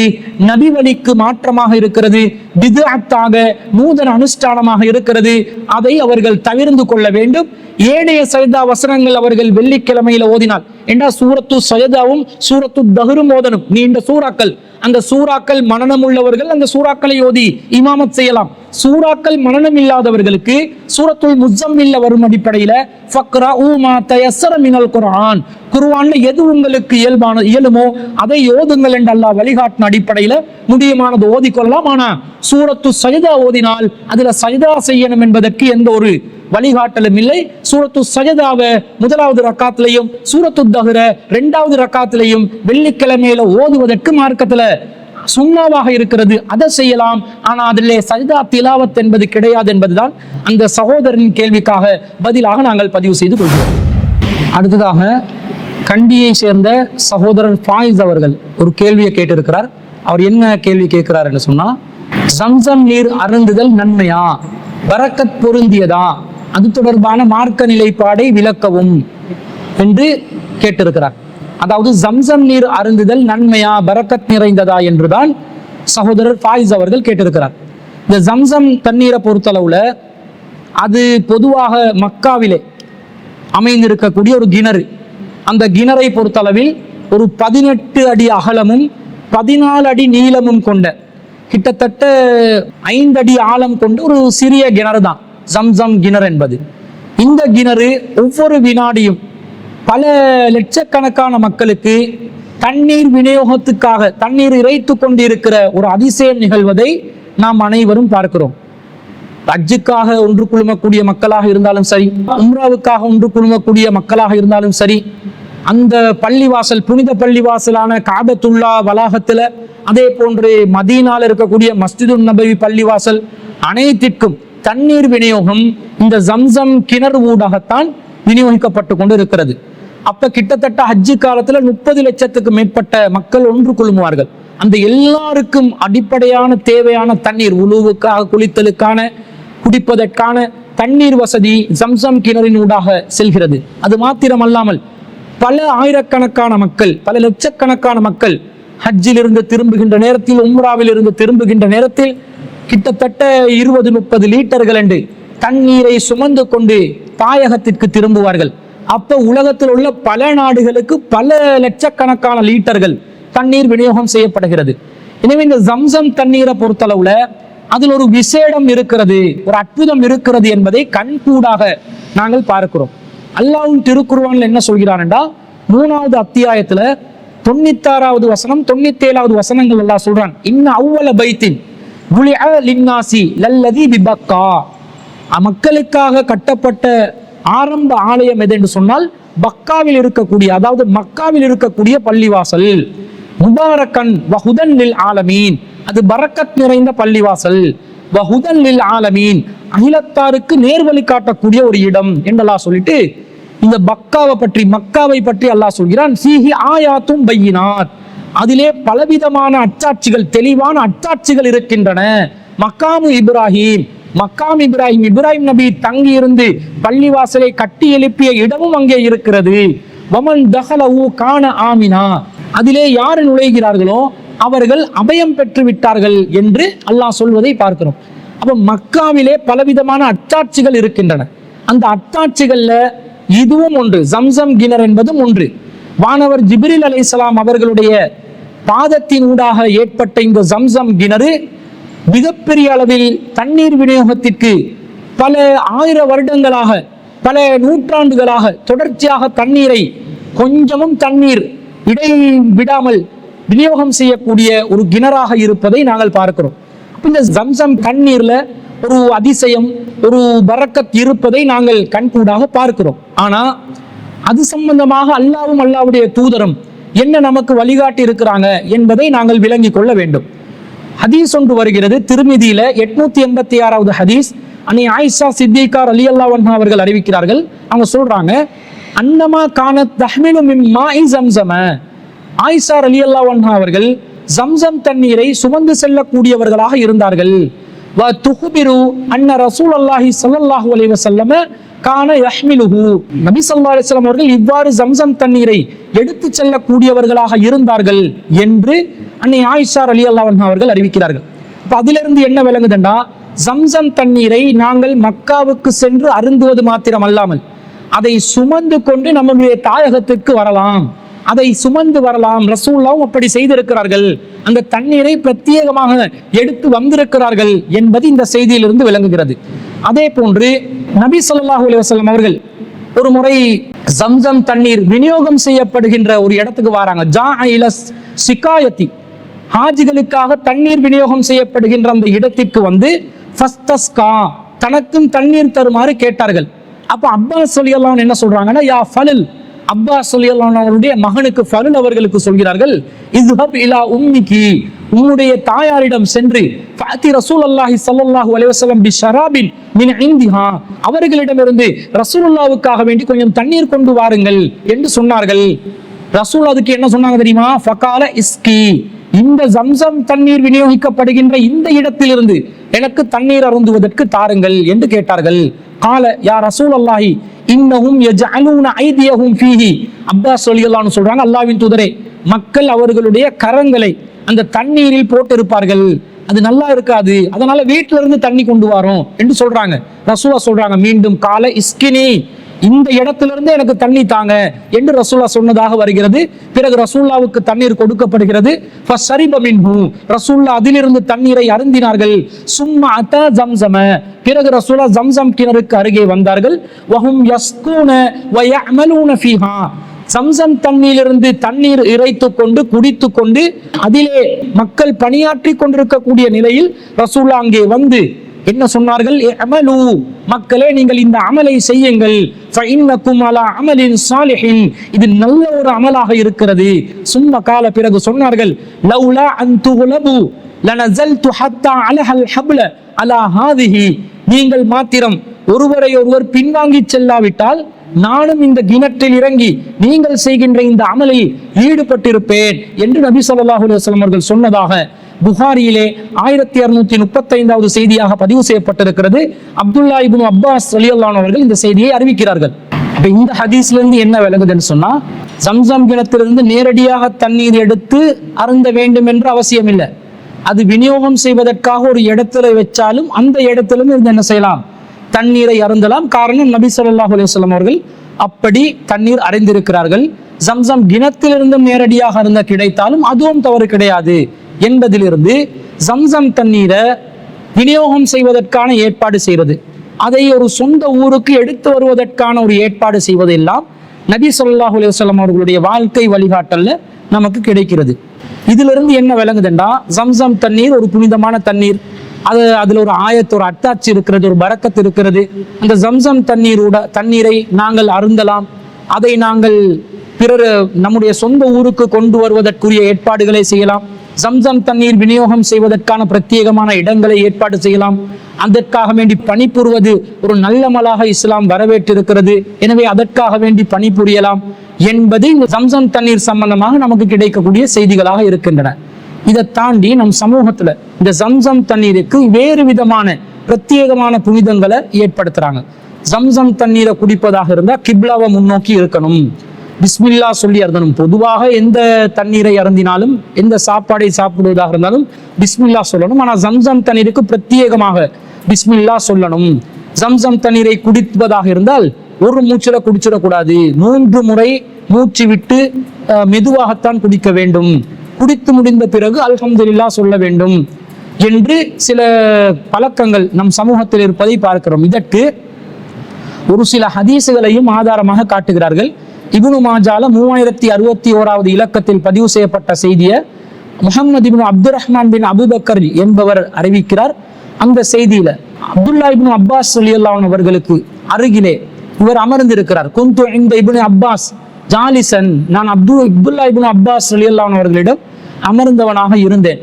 Speaker 2: நபி வழிக்கு மாற்றமாக இருக்கிறது, பித்அத்தாக நூதன அனுஷ்டானமாக இருக்கிறது. அதை அவர்கள் தவிர்த்து கொள்ள வேண்டும். ஏனைய சஜதா வசனங்கள் அவர்கள் வெள்ளிக்கிழமையில ஓதினால், என்றா சூரத்து சஜதாவும் சூரத்து தஹரும் ஓதணும், நீண்ட சூறாக்கள். அந்த சூறாக்கள் மனனம் உள்ளவர்கள் அந்த சூறாக்களை ஓதி இமாமத் செய்யலாம். சூறாக்கள் மனனம் இல்லாதவர்களுக்கு சூரத்துல் முஸம்மில்ல வரும் அடிப்படையில ஃபக்ரஉ மா தயஸ்ஸர மினல் குர்ஆன், குர்ஆன்ல எது உங்களுக்கு இயலுமோ அதை ஓதுங்கள் என்று அல்லாஹ் வழிகாட்டின அடிப்படையில முடியுமானது ஓதிக்கொள்ளலாம். ஆனா சூரத்து சஜதா ஓதினால் அதுல சஜதா செய்யணும் என்பதற்கு எந்த ஒரு வழிகாட்டலும் இல்லை. சூரத்து சஜதாவை 1வது ரக்காத்திலையும் சூரத்து தஹர 2வது ரக்காத்திலையும் வெள்ளிக்கிழமையில ஓதுவதற்கு மார்க்கத்துல சுன்னாவாக இருக்கிறது, அதை செய்யலாம். ஆனா அதிலே சஜதா திலாவத் என்பது கிடையாது என்பதுதான் அந்த சகோதரனின் கேள்விக்காக பதிலாக நாங்கள் பதிவு செய்து கொள்கிறோம். அடுத்ததாக கண்டியை சேர்ந்த சகோதரர் ஃபாயிஸ் அவர்கள் ஒரு கேள்வியை கேட்டிருக்கிறார். அவர் என்ன கேள்வி கேட்கிறார் என்று சொன்னா, ஜம்சம் நீர் அருந்துதல் நன்மையா, பரக்கத் பொருந்தியதா, அது தொடர்பான மார்க்க நிலைப்பாடை விளக்கவும் என்று கேட்டிருக்கிறார். அதாவது ஜம்சம் நீர் அருந்துதல் நன்மையா, பரக்கத் நிறைந்ததா என்றுதான் சகோதரர் ஃபாயிஸ் அவர்கள் கேட்டிருக்கிறார். இந்த ஜம்சம் தண்ணீரை பொறுத்தளவுல அது பொதுவாக மக்காவிலே அமைந்திருக்கக்கூடிய ஒரு கிணறு. அந்த கிணறை பொறுத்தளவில் ஒரு 18 அடி அகலமும் 14 அடி நீளமும் கொண்ட, கிட்டத்தட்ட 5 அடி ஆழம் கொண்டு ஒரு சிறிய கிணறு தான் ஜம்சம் கிணறு என்பது. இந்த கிணறு ஒவ்வொரு வினாடியும் பல லட்சக்கணக்கான மக்களுக்கு தண்ணீர் விநியோகத்துக்காக தண்ணீர் இறைத்து கொண்டிருக்கிற ஒரு அதிசயம் நிகழ்வதை நாம் அனைவரும் பார்க்கிறோம். ஹஜ்ஜுக்காக ஒன்று குழுமக்கூடிய மக்களாக இருந்தாலும் சரி, உம்ராவுக்காக ஒன்று குழுமக்கூடிய மக்களாக இருந்தாலும் சரி, அந்த பள்ளிவாசல், புனித பள்ளிவாசலான காபத்துல்லா வளாகத்துல, அதே போன்று மதீனால இருக்கக்கூடிய மஸ்ஜிதுன் நபவி பள்ளிவாசல், அனைத்திற்கும் தண்ணீர் விநியோகம் இந்த ஜம்சம் கிணறு ஊடாகத்தான் விநியோகிக்கப்பட்டு கொண்டு இருக்கிறது. அப்ப கிட்டத்தட்ட ஹஜ்ஜு காலத்துல 30 லட்சத்துக்கு மேற்பட்ட மக்கள் ஒன்று குழுமுவார்கள். அந்த எல்லாருக்கும் அடிப்படையான தேவையான தண்ணீர், உழுவுக்காக, குளித்தலுக்கான, குடிப்பதற்கான தண்ணீர் வசதி ஜம்சம் கிணறின் ஊடாக செல்கிறது. அது மாத்திரமல்லாமல் பல ஆயிரக்கணக்கான மக்கள், பல லட்சக்கணக்கான மக்கள் ஹஜ்ஜில் இருந்து திரும்புகின்ற நேரத்தில், உம்ராவில் இருந்து திரும்புகின்ற நேரத்தில் கிட்டத்தட்ட 20-30 லீட்டர்கள் என்று தண்ணீரை சுமந்து கொண்டு தாயகத்திற்கு திரும்புவார்கள். அப்ப உலகத்தில் உள்ள பல நாடுகளுக்கு பல லட்சக்கணக்கான லீட்டர்கள் தண்ணீர் விநியோகம் செய்யப்படுகிறது. எனவே இந்த ஜம்சம் தண்ணீரை பொறுத்தளவுல அதில் ஒரு விசேடம் இருக்கிறது, ஒரு அற்புதம் இருக்கிறது என்பதை கண்கூடாக நாங்கள் பார்க்கிறோம். அல்லாஹ்வின் திருக்குர்ஆன்ல என்ன சொல்கிறான் என்றால், 3வது அத்தியாயத்துல 96வது வசனம் 97வது வசனங்கள் அல்லாஹ் சொல்றான், இன்ன அவ்வல பைத்தின் புலிஅ லின்னாசி லல்லதி பிபக்கா. மக்களுக்காக கட்டப்பட்ட ஆரம்ப ஆலயம் எது என்று சொன்னால் பக்காவில் இருக்கக்கூடிய, அதாவது மக்காவில் இருக்கக்கூடிய பள்ளிவாசல். முபாரக்கன் வஹுதன் லில் ஆலமீன், அது பரக்கத் நிறைந்த பள்ளிவாசல். வஹுதன் லில் ஆலமீன், அகிலத்தாருக்கு நேர்வழி காட்டக்கூடிய ஒரு இடம் என்றெல்லாம் சொல்லிட்டு இந்த மக்காவை பற்றி அல்லாஹ் சொல்கிறான், ஃபீஹி ஆயாத்தும் பையினாத், அதிலே பலவிதமான அச்சாட்சிகள், தெளிவான அச்சாட்சிகள் இருக்கின்றன. மக்காமு இப்ராஹிம், இப்ராஹிம் நபி தங்கி இருந்து பள்ளிவாசலை கட்டி எழுப்பிய இடமும் அங்கே இருக்கிறது. வமன் தஹலஹு கான ஆமினா, அதிலே யார் நுழைகிறார்களோ அவர்கள் அபயம் பெற்று விட்டார்கள் என்று அல்லாஹ் சொல்வதை பார்க்கிறோம். அப்ப மக்காவிலே பலவிதமான அத்தாட்சிகள் இருக்கின்றன. அந்த அத்தாட்சிகள்ல இதுவும் ஒன்று, ஜம்சம் கிணறு என்பதும் ஒன்று. வானவர் ஜிப்ரீல் அலைஹிஸ்ஸலாம் அவர்களுடைய பாதத்தின் ஊடாக ஏற்பட்ட இந்த ஜம்சம் கிணறு மிகப்பெரிய அளவில் தண்ணீர் விநியோகத்திற்கு பல 1000 வருடங்களாக, பல நூற்றாண்டுகளாக தொடர்ச்சியாக தண்ணீரை, கொஞ்சமும் தண்ணீர் இடை விடாமல் விநியோகம் செய்யக்கூடிய ஒரு கிணறாக இருப்பதை நாங்கள் பார்க்கிறோம். இந்த ஜம்சம் தண்ணீர்ல ஒரு அதிசயம், ஒரு பரக்கத் இருப்பதை நாங்கள் கண்கூடாக பார்க்கிறோம். ஆனா அது சம்பந்தமாக அல்லாஹ்வும் அல்லாஹ்வுடைய தூதரும் என்ன நமக்கு வழிகாட்டி இருக்கிறாங்க என்பதை நாங்கள் விளங்கிக் கொள்ள வேண்டும். ஹதீஸ் ஒன்று வருகிறது திர்மிதியில 886வது ஹதீஸ். அன்னை ஆயிஷா சித்திகா ரலியல்லாஹு அன்ஹா அவர்கள் அறிவிக்கிறார்கள். அவங்க சொல்றாங்க, அன்னமா கானத் தஹ்மிலு மின் மாஇ ஜம்ஸம, ஆயிஷா ரலியல்லாஹு அன்ஹா அவர்கள் ஜம்சம் தண்ணீரை சுமந்து செல்லக்கூடியவர்களாக இருந்தார்கள். வ துஹ்பிரு அன்ன ரசூலுல்லாஹி ஸல்லல்லாஹு அலைஹி வஸல்லம் கான யஹ்மிலுஹு, நபி ஸல்லல்லாஹு அலைஹி வஸல்லம் அவர்கள் இவ்வாறு ஜம்சம் தண்ணீரை எடுத்து செல்லக்கூடியவர்களாக இருந்தார்கள் என்று அன்னை ஆயிஷா ரலியல்லாஹு அன்ஹா அவர்கள் அறிவிக்கிறார்கள். அப்ப அதிலிருந்து என்ன விளங்குதுன்னா, ஜம்சம் தண்ணீரை நாங்கள் மக்காவுக்கு சென்று அருந்துவது மாத்திரம் அல்லாமல் அதை சுமந்து கொண்டு நம்முடைய தாயகத்திற்கு வரலாம், அதை சுமந்து வரலாம். ரசூலுல்லாஹ் அப்படி செய்திருக்கிறார்கள், அந்த தண்ணீரை பிரத்யேகமாக எடுத்து வந்திருக்கிறார்கள் என்பது இந்த செய்தியிலிருந்து விளங்குகிறது. அதே போன்று நபி ஸல்லல்லாஹு அலைஹி வஸல்லம் அவர்கள் ஒரு முறை ஜம்சம் தண்ணீர் விநியோகம் செய்யப்படுகின்ற ஒரு இடத்துக்கு வராங்க. ஜாஇல சிகாயத்தி, ஹாஜிகளுக்காக தண்ணீர் விநியோகம் செய்யப்படுகின்ற அந்த இடத்திற்கு வந்து ஃபஸ்தஸ்கா, தனக்கும் தண்ணீர் தருமாறு கேட்டார்கள். அப்ப அப்பாஸ் ரலியல்லாஹு அன்ஹு என்ன சொல்றாங்கன்னா, யா ஃபலுல், அப்பாஸ் ரலியல்லாஹு அன்ஹு அவருடைய மகனுக்கு ஃபலுல் அவர்களுக்கு சொல்கிறார்கள், இஸ்ஹப் இலா உம்மிகி, உன்னுடைய தாயாரிடம் சென்று ஃபஅதி ரசூலுல்லாஹி ஸல்லல்லாஹு அலைஹி வஸல்லம் பிஷராபின் மின் இந்திஹா, அவர்களிடமிருந்து ரசூலுல்லாஹ்வுக்காக வேண்டி கொஞ்சம் தண்ணீர் கொண்டு வாருங்கள் என்று சொன்னார்கள். ரசூல் அதுக்கு என்ன சொன்னாங்க தெரியுமா? ஃபகால இஸ்கி, இந்த ஜம்சம் தண்ணீர் விநியோகிக்கப்படுகின்ற இந்த இடத்திலிருந்து எனக்கு தண்ணீர் அருந்துவதற்கு தாருங்கள் என்று கேட்டார்கள். கால யா ரசூலல்லாஹி இன்னஹும் யஜஅலூன ஐதியஹும் ஃபீஹி, அப்பாஸ் ரலியல்லாஹு அன்ஹு சொல்றாங்க, அல்லாஹ்வின் தூதரே, மக்கள் அவர்களுடைய கரங்களை அந்த தண்ணீரில் போட்டிருப்பார்கள். அது நல்லா இருக்காது, அதனால வீட்டுல இருந்து தண்ணி கொண்டு வரோம் என்று சொல்றாங்க. ரசூலா சொல்றாங்க மீண்டும் கால இஸ்கினி, இந்த இடத்துல இருந்து எனக்கு தண்ணி தாங்க என்று ரசூலா சொன்னதாக வருகிறது. பிறகு ரசூல்லாவுக்கு தண்ணீர் கொடுக்கப்படுகிறது. ரசூல்லா அதிலிருந்து தண்ணீரை அருந்தினார்கள். சும்மா அத ஜம்சம, பிறகு ரசூலா ஜம்சம் கிணறுக்கு அருகே வந்தார்கள். வஹும் யஸ்கூன வ யஅமலூன ஃபீஹா, ஜம்சம் தண்ணீரிலிருந்து தண்ணீர் இறைத்து கொண்டு குடித்து கொண்டு அதிலே மக்கள் பணியாற்றி கொண்டிருக்கக்கூடிய நிலையில் ரசூலா அங்கே வந்து என்ன சொன்னார்கள்? அமலு, மக்களே நீங்கள் இந்த அமலை செய்யுங்கள். ஃபஇன்னகும் அலா அமலின் சாலிஹின், இது நல்ல ஒரு அமலாக இருக்கிறது. சும்ம கால, பிறகு சொன்னார்கள், லௌலா அன் துக்லபு லனஸல்து ஹத்தா அலஹல் ஹப்ல அலா ஹாதிஹி, நீங்கள் மாத்திரம் ஒருவரை ஒருவர் பின்வாங்கி செல்லாவிட்டால் நானும் இந்த கிணற்றில் இறங்கி நீங்கள் செய்கின்ற இந்த அமலில் ஈடுபட்டிருப்பேன் என்று நபி ஸல்லல்லாஹு அலைஹி வஸல்லம் அவர்கள் சொன்னதாக புகாரியிலே 1635வது செய்தியாக பதிவு செய்யப்பட்டிருக்கிறது. அப்துல்லா இப்னு அப்பாஸ் ரலியல்லாஹு அன்ஹு அவர்கள் இந்த செய்தியை அறிவிக்கிறார்கள். இப்ப இந்த ஹதீஸ்ல இருந்து என்ன விளங்குதுன்னு சொன்னா, ஜம்சம் கிணத்திலிருந்து நேரடியாக தண்ணீர் எடுத்து அருந்த வேண்டும் என்று அவசியம் இல்லை. அது விநியோகம் செய்வதற்காக ஒரு இடத்துல வச்சாலும் அந்த இடத்திலும் இருந்து என்ன செய்யலாம்? தண்ணீரை அருந்தலாம். காரணம், நபி ஸல்லல்லாஹு அலைஹி வஸல்லம் அவர்கள் அப்படி தண்ணீர் அறிந்திருக்கிறார்கள். ஜம்சம் கிணத்திலிருந்து நேரடியாக அருந்த கிடைத்தாலும் அதுவும் தவறு கிடையாது என்பதிலிருந்து ஜம்சம் தண்ணீரை விநியோகம் செய்வதற்கான ஏற்பாடு செய்வது, அதை ஒரு சொந்த ஊருக்கு எடுத்து வருவதற்கான ஒரு ஏற்பாடு செய்வது எல்லாம் நபி ஸல்லல்லாஹு அலைஹி வஸல்லம் அவர்களுடைய வாழ்க்கை வழிகாட்டல்ல நமக்கு கிடைக்கிறது. இதிலிருந்து என்ன விளங்குதுண்டா, ஜம்சம் தண்ணீர் ஒரு புனிதமான தண்ணீர். அதுல ஒரு ஆயத்து, ஒரு அத்தாட்சி இருக்கிறது, ஒரு பரக்கத்து இருக்கிறது. அந்த ஜம்சம் தண்ணீரை நாங்கள் அருந்தலாம். அதை நாங்கள் பிறர் நம்முடைய சொந்த ஊருக்கு கொண்டு வருவதற்குரிய ஏற்பாடுகளை செய்யலாம். ஜம்சம் தண்ணீர் விநியோகம் செய்வதற்கான பிரத்யேகமான இடங்களை ஏற்பாடு செய்யலாம். அதற்காக வேண்டி பணிபுரிவது ஒரு நல்ல மலாக இஸ்லாம் வரவேற்றிருக்கிறது. எனவே அதற்காக வேண்டி பணிபுரியலாம் என்பது இந்த ஜம்சம் தண்ணீர் சம்பந்தமாக நமக்கு கிடைக்கக்கூடிய செய்திகளாக இருக்கின்றன. இதை தாண்டி நம் சமூகத்துல இந்த ஜம்சம் தண்ணீருக்கு வேறு விதமான பிரத்யேகமான புனிதங்களை ஏற்படுத்துறாங்க. ஜம்சம் தண்ணீரை குடிப்பதாக இருந்தால் கிப்லாவை முன்னோக்கி இருக்கணும், பிஸ்மில்லா சொல்லி அருந்தணும். பொதுவாக எந்த தண்ணீரை அருந்தினாலும், எந்த சாப்பாடை சாப்பிடுவதாக இருந்தாலும் பிஸ்மில்லா சொல்லணும். ஆனால் ஜம்சம் தண்ணீருக்கு பிரத்யேகமாக பிஸ்மில்லா சொல்லணும். ஜம்சம் தண்ணீரை குடிப்பதாக இருந்தால் ஒரு மூச்சில குடிச்சிடக்கூடாது, 3 முறை மூச்சு விட்டு மெதுவாகத்தான் குடிக்க வேண்டும். குடித்து முடிந்த பிறகு அல்ஹம்துலில்லாஹ் சொல்ல வேண்டும் என்று சில பழக்கங்கள் நம் சமூகத்தில் இருப்பதை பார்க்கிறோம். இதற்கு ஒரு சில ஹதீசுகளையும் ஆதாரமாக காட்டுகிறார்கள். இப்னு மாஜால 3061வது இலக்கத்தில் பதிவு செய்யப்பட்ட செய்தியை முஹம்மது இப்னு அப்துர் ரஹ்மான் பின் அபூபக்கர் என்பவர் அறிவிக்கிறார். அந்த செய்தியில அப்துல்லா இப்னு அப்பாஸ் ரலியல்லாஹு அன்ஹு அவர்களுக்கு அருகிலே இவர் அமர்ந்திருக்கிறார். குந்து இந்த இப்னு அப்பாஸ் ஜாலிசன், நான் அப்துல்லா இப்னு அப்பாஸ் ரலியல்லாஹு அன்ஹு அவர்களிடம் அமர்ந்தவனாக இருந்தேன்.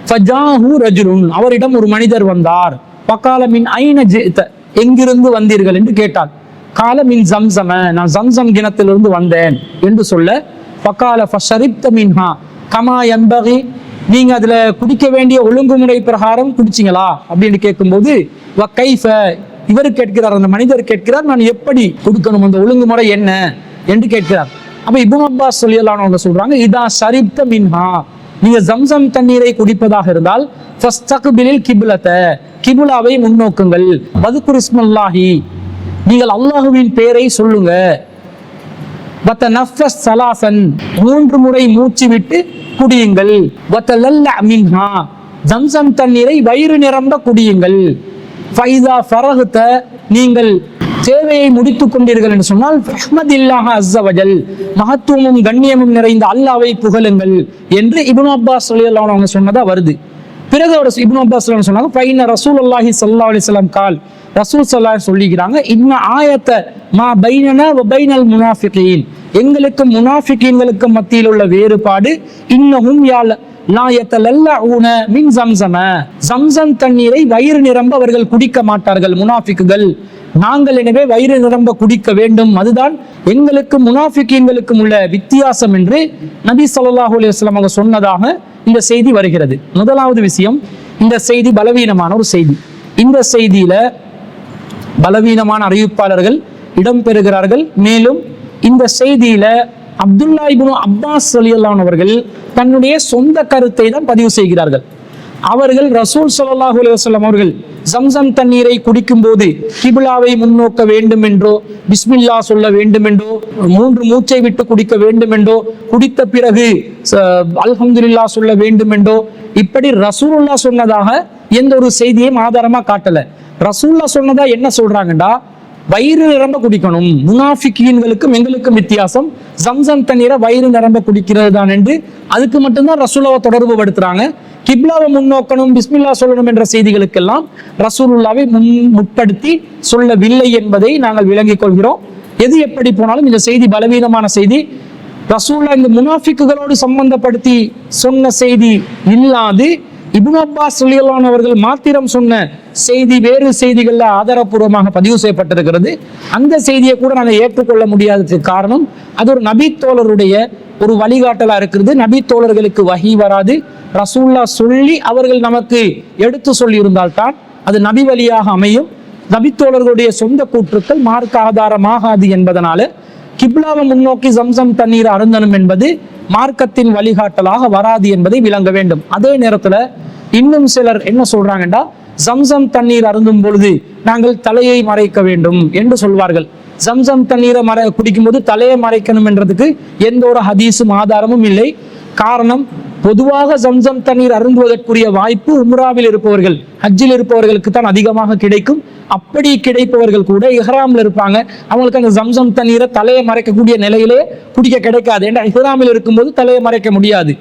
Speaker 2: ஃபஜாஹு ரஜுலுன், அவரிடம் ஒரு மனிதர் வந்தார். பகால மின் ஐன ஜித, எங்கிருந்து வந்தீர்கள் என்று கேட்டார். கால மின் ஜம்சம, நான் ஜம்சம் கிணத்திலிருந்து வந்தேன் என்று சொல்ல, பகால ஃபஷரிப்த மின்ஹா கமா யன்பகி, நீங்க அதுல குடிக்க வேண்டிய ஒழுங்குமுறை பிரகாரம் குடிச்சிங்களா அப்படின்னு கேட்கும்போது, வ கைஃப, இவர் கேட்கிறார், அந்த மனிதர் கேட்கிறார், நான் எப்படி குடிக்கணும், அந்த ஒழுங்குமுறை என்ன என்று கேட்கிறார். அப்ப இப்னு அப்பாஸ் ரலியல்லாஹு அன்ஹு சொல்றாங்க, இதா ஷரிப்த மின்ஹா, நீங்க ஜம்சம் தண்ணீரை குடிப்பதாக இருந்தால் ஃபஸ்தக்பிலில் கிப்லத, கிப்லாவை முன்னோக்குங்கள். வதுகுர் இஸ்மல்லாஹி, நீங்கள் அல்லாஹுவின் பெயரை சொல்லுங்க. வதனஃபஸ் ஸலாசன், 3 முறை மூச்சு விட்டு குடியுங்கள். வதலல்ல மின்ஹா, ஜம்சம் தண்ணீரை வயிறு நிரம்ப குடியுங்கள். ஃபைதா ஃபரஹ்த, நீங்கள் சேவையை முடித்துக் கொண்டீர்கள் என்று சொன்னால் அஹ்மதில்லாஹ் அஸ்ஸ வஜல், மகத்துவமும் கண்ணியமும் நிறைந்த அல்லாஹ்வை புகழுங்கள் என்று இப்னு அப்பாஸ் ரலியல்லாஹு அன்ஹு சொன்னதா வருது. பிறகு அவர் இப்னு அப்பாஸ் சொன்னாங்க, ஃபைன ரசூலுல்லாஹி ஸல்லல்லாஹு அலைஹி வஸல்லம் கால், ரசூல் ஸல்லல்லாஹு அலைஹி சொல்லிக்கிறாங்க, இன்ன ஆயத்த மா பைனனா வ பைனல் முனாஃபிகீன், எங்களுக்கும் முனாஃபிகீன்களுக்கும் மத்தியில் உள்ள வேறுபாடு, இன்னஹும் லா யதலல்லஊன மின் ஜம்ஸம, ஜம்ஸம் தண்ணீரை வயிறு நிரம்ப அவர்கள் குடிக்க மாட்டார்கள் முனாஃபிக்குகள். நாங்கள் எனவே வயிறு நிரம்ப குடிக்க வேண்டும், அதுதான் எங்களுக்கு முனாஃபிகீன்களுக்கும் உள்ள வித்தியாசம் என்று நபி ஸல்லல்லாஹு அலைஹி வஸல்லம் அவங்க சொன்னதாக இந்த செய்தி வருகிறது. முதலாவது விஷயம், இந்த செய்தி பலவீனமான ஒரு செய்தி. இந்த செய்தியில பலவீனமான அறிவிப்பாளர்கள் இடம்பெறுகிறார்கள். மேலும் இந்த செய்தியில அப்துல்லா இப்னு அப்பாஸ் ரலியல்லாஹு அன்ஹு அவர்கள் தன்னுடைய சொந்த கருத்தை தான் பதிவு செய்கிறார்கள். அவர்கள் ரசூல் ஸல்லல்லாஹு அலைஹி வஸல்லம் அவர்கள் ஜம்சம் தண்ணீரை குடிக்கும் போது கிபிலாவை முன்னோக்க வேண்டும் என்றோ, பிஸ்மில்லா சொல்ல வேண்டும் என்றோ, 3 மூச்சை விட்டு குடிக்க வேண்டும் என்றோ, குடித்த பிறகு அல்ஹம்துலில்லாஹ் சொல்ல வேண்டும் என்றோ, இப்படி ரசூலுல்லாஹ் சொன்னதாக எந்த ஒரு செய்தியையும் ஆதாரமா காட்டல. ரசூலுல்லாஹ் சொன்னதா என்ன சொல்றாங்கடா, வயிறு நிரம்ப குடிக்கணும். முனாஃபிகீன்களுக்கும் எங்களுக்கும் வித்தியாசம், ஜம்சம் தண்ணீரை வயிறு நிரம்ப குடிக்கிறது தான் என்று அதுக்கு மட்டும்தான் ரசூலுல்லாஹ் தொடர்பு படுத்துறாங்க. கிப்லாவை முன்னோக்கணும், பிஸ்மில்லா சொல்லணும் என்ற செய்திகளுக்கெல்லாம் ரசூலுல்லாவை முற்படுத்தி சொல்லவில்லை என்பதை நாங்கள் விளங்கிக் கொள்கிறோம். எது எப்படி போனாலும் இந்த செய்தி பலவீனமான செய்தி. ரசூலுல்லாஹ் இந்த முனாஃபிக்குகளோடு சம்பந்தப்படுத்தி சொன்ன செய்தி இல்லாது இப்னு அப்பாஸ் ரலியல்லாஹு அன்ஹு அவர்கள் மாத்திரம் சொன்ன செய்தி வேறு செய்திகள்ல ஆதாரப்பூர்வமாக பதிவு செய்யப்பட்டிருக்கிறது. அந்த செய்தியை கூட நாங்கள் ஏற்றுக்கொள்ள முடியாததுக்கு காரணம், அது ஒரு நபி தோழருடைய ஒரு வழிகாட்டலா இருக்கிறது. நபி தோழர்களுக்கு வஹி வராது, ரசூலுல்லாஹ் சொல்லி அவர்கள் நமக்கு எடுத்து சொல்லி இருந்தால்தான் அது நபி வழியாக அமையும். நபி தோழர்களுடைய சொந்த கூற்றுக்கள் மார்க்க ஆதாரமாகாது என்பதனால கிப்லாவை முன்னோக்கி ஜம்சம் தண்ணீர் அருந்தணும் என்பது மார்க்கத்தின் வழிகாட்டலாக வராது என்பதை விளங்க வேண்டும். அதே நேரத்துல இன்னும் சிலர் என்ன சொல்றாங்கடா, ஜம்சம் தண்ணீர் அருந்தும் பொழுது நாங்கள் தலையை மறைக்க வேண்டும் என்று சொல்வார்கள். ஜம்சம் தண்ணீரை குடிக்கும் போது தலையை மறைக்கணும் என்றதுக்கு எந்த ஒரு ஹதீஸும் ஆதாரமும் இல்லை. காரணம், பொதுவாக ஜம்சம் தண்ணீர் அருந்துவதற்குரிய வாய்ப்பு உம்ராவில் இருப்பவர்கள், ஹஜ்ஜில் இருப்பவர்களுக்கு தான் அதிகமாக கிடைக்கும். அப்படி கிடைப்பவர்கள் கூட இஹ்ராம்ல இருப்பாங்க, அவங்களுக்கு அந்த ஜம்சம் தண்ணீரை தலையை மறைக்கக்கூடிய நிலையிலே குடிக்க கிடைக்காது. ஏன்னா இஹ்ராமில் இருக்கும்போது தலையை மறைக்க முடியாது.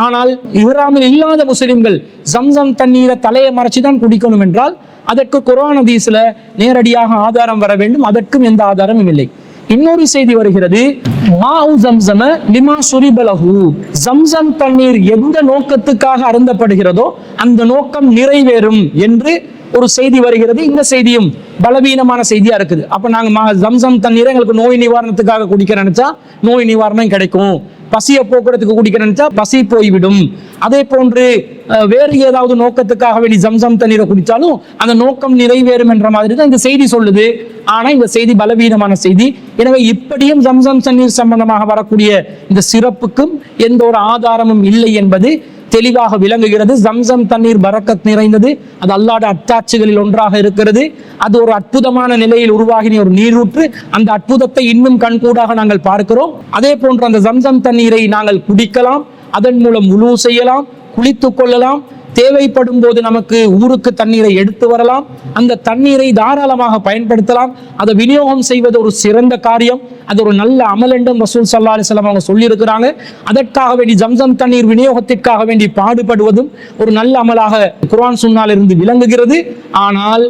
Speaker 2: ஆனால் இஹ்ராமில் இல்லாத முஸ்லிம்கள் ஜம்சம் தண்ணீரை தலையை மறைச்சுதான் குடிக்கணும் என்றால் அதற்கு குர்ஆன் ஹதீஸ்ல நேரடியாக ஆதாரம் வர வேண்டும். அதற்கும் எந்த ஆதாரமும் இல்லை. இன்னொரு செய்தி வருகிறது, மாஉ ஜம்ஸம லிமா ஷுரிப லஹு, ஜம்சம் தண்ணீர் எந்த நோக்கத்துக்காக அருந்தப்படுகிறதோ அந்த நோக்கம் நிறைவேறும் என்று ஒரு செய்தி வருகிறது. இந்த செய்தியும் பலவீனமான செய்தியா இருக்குது. அப்ப நாங்க ஜம்சம் தண்ணீரை எங்களுக்கு நோய் நிவாரணத்துக்காக குடிக்க நினைச்சா நோய் நிவாரணம் கிடைக்கும், பசியை போக்குறதுக்கு குடிக்க நினைச்சா பசி போய்விடும். அதே போன்று வேறு ஏதாவது நோக்கத்துக்காக வேண்டி ஜம்சம் தண்ணீரை குடிச்சாலும் அந்த நோக்கம் நிறைவேறும் என்ற மாதிரி தான் இந்த செய்தி சொல்லுது. ஆனா இந்த செய்தி பலவீனமான செய்தி. எனவே இப்படியும் ஜம்சம் தண்ணீர் சம்பந்தமாக வரக்கூடிய இந்த சிறப்புக்கும் எந்த ஒரு ஆதாரமும் இல்லை என்பது தெளிவாக விளங்குகிறது. ஜம்சம் தண்ணீர் பரக்கத் நிறைந்தது, அது அல்லாஹ்வுடைய அத்தாட்சிகளில் ஒன்றாக இருக்கிறது. அது ஒரு அற்புதமான நிலையில் உருவாகின ஒரு நீரூற்று. அந்த அற்புதத்தை இன்னும் கண்கூடாக நாங்கள் பார்க்கிறோம். அதே போன்று அந்த ஜம்சம் தண்ணீரை நாங்கள் குடிக்கலாம், அதன் மூலம் உலூ செய்யலாம், குளித்துக் கொள்ளலாம், தேவைப்படும் போது நமக்கு ஊருக்கு தண்ணீரை எடுத்து வரலாம், அந்த தண்ணீரை தாராளமாக பயன்படுத்தலாம். அதை விநியோகம் செய்வது ஒரு சிறந்த காரியம், அது ஒரு நல்ல அமல் என்றும் ரசூல் ஸல்லல்லாஹு அலைஹி வஸல்லம் அவங்க சொல்லி இருக்கிறாங்க. அதற்காக வேண்டி ஜம்சம் தண்ணீர் விநியோகத்திற்காக வேண்டி பாடுபடுவதும் ஒரு நல்ல அமலாக குர்ஆன் சுன்னால இருந்து விளங்குகிறது. ஆனால்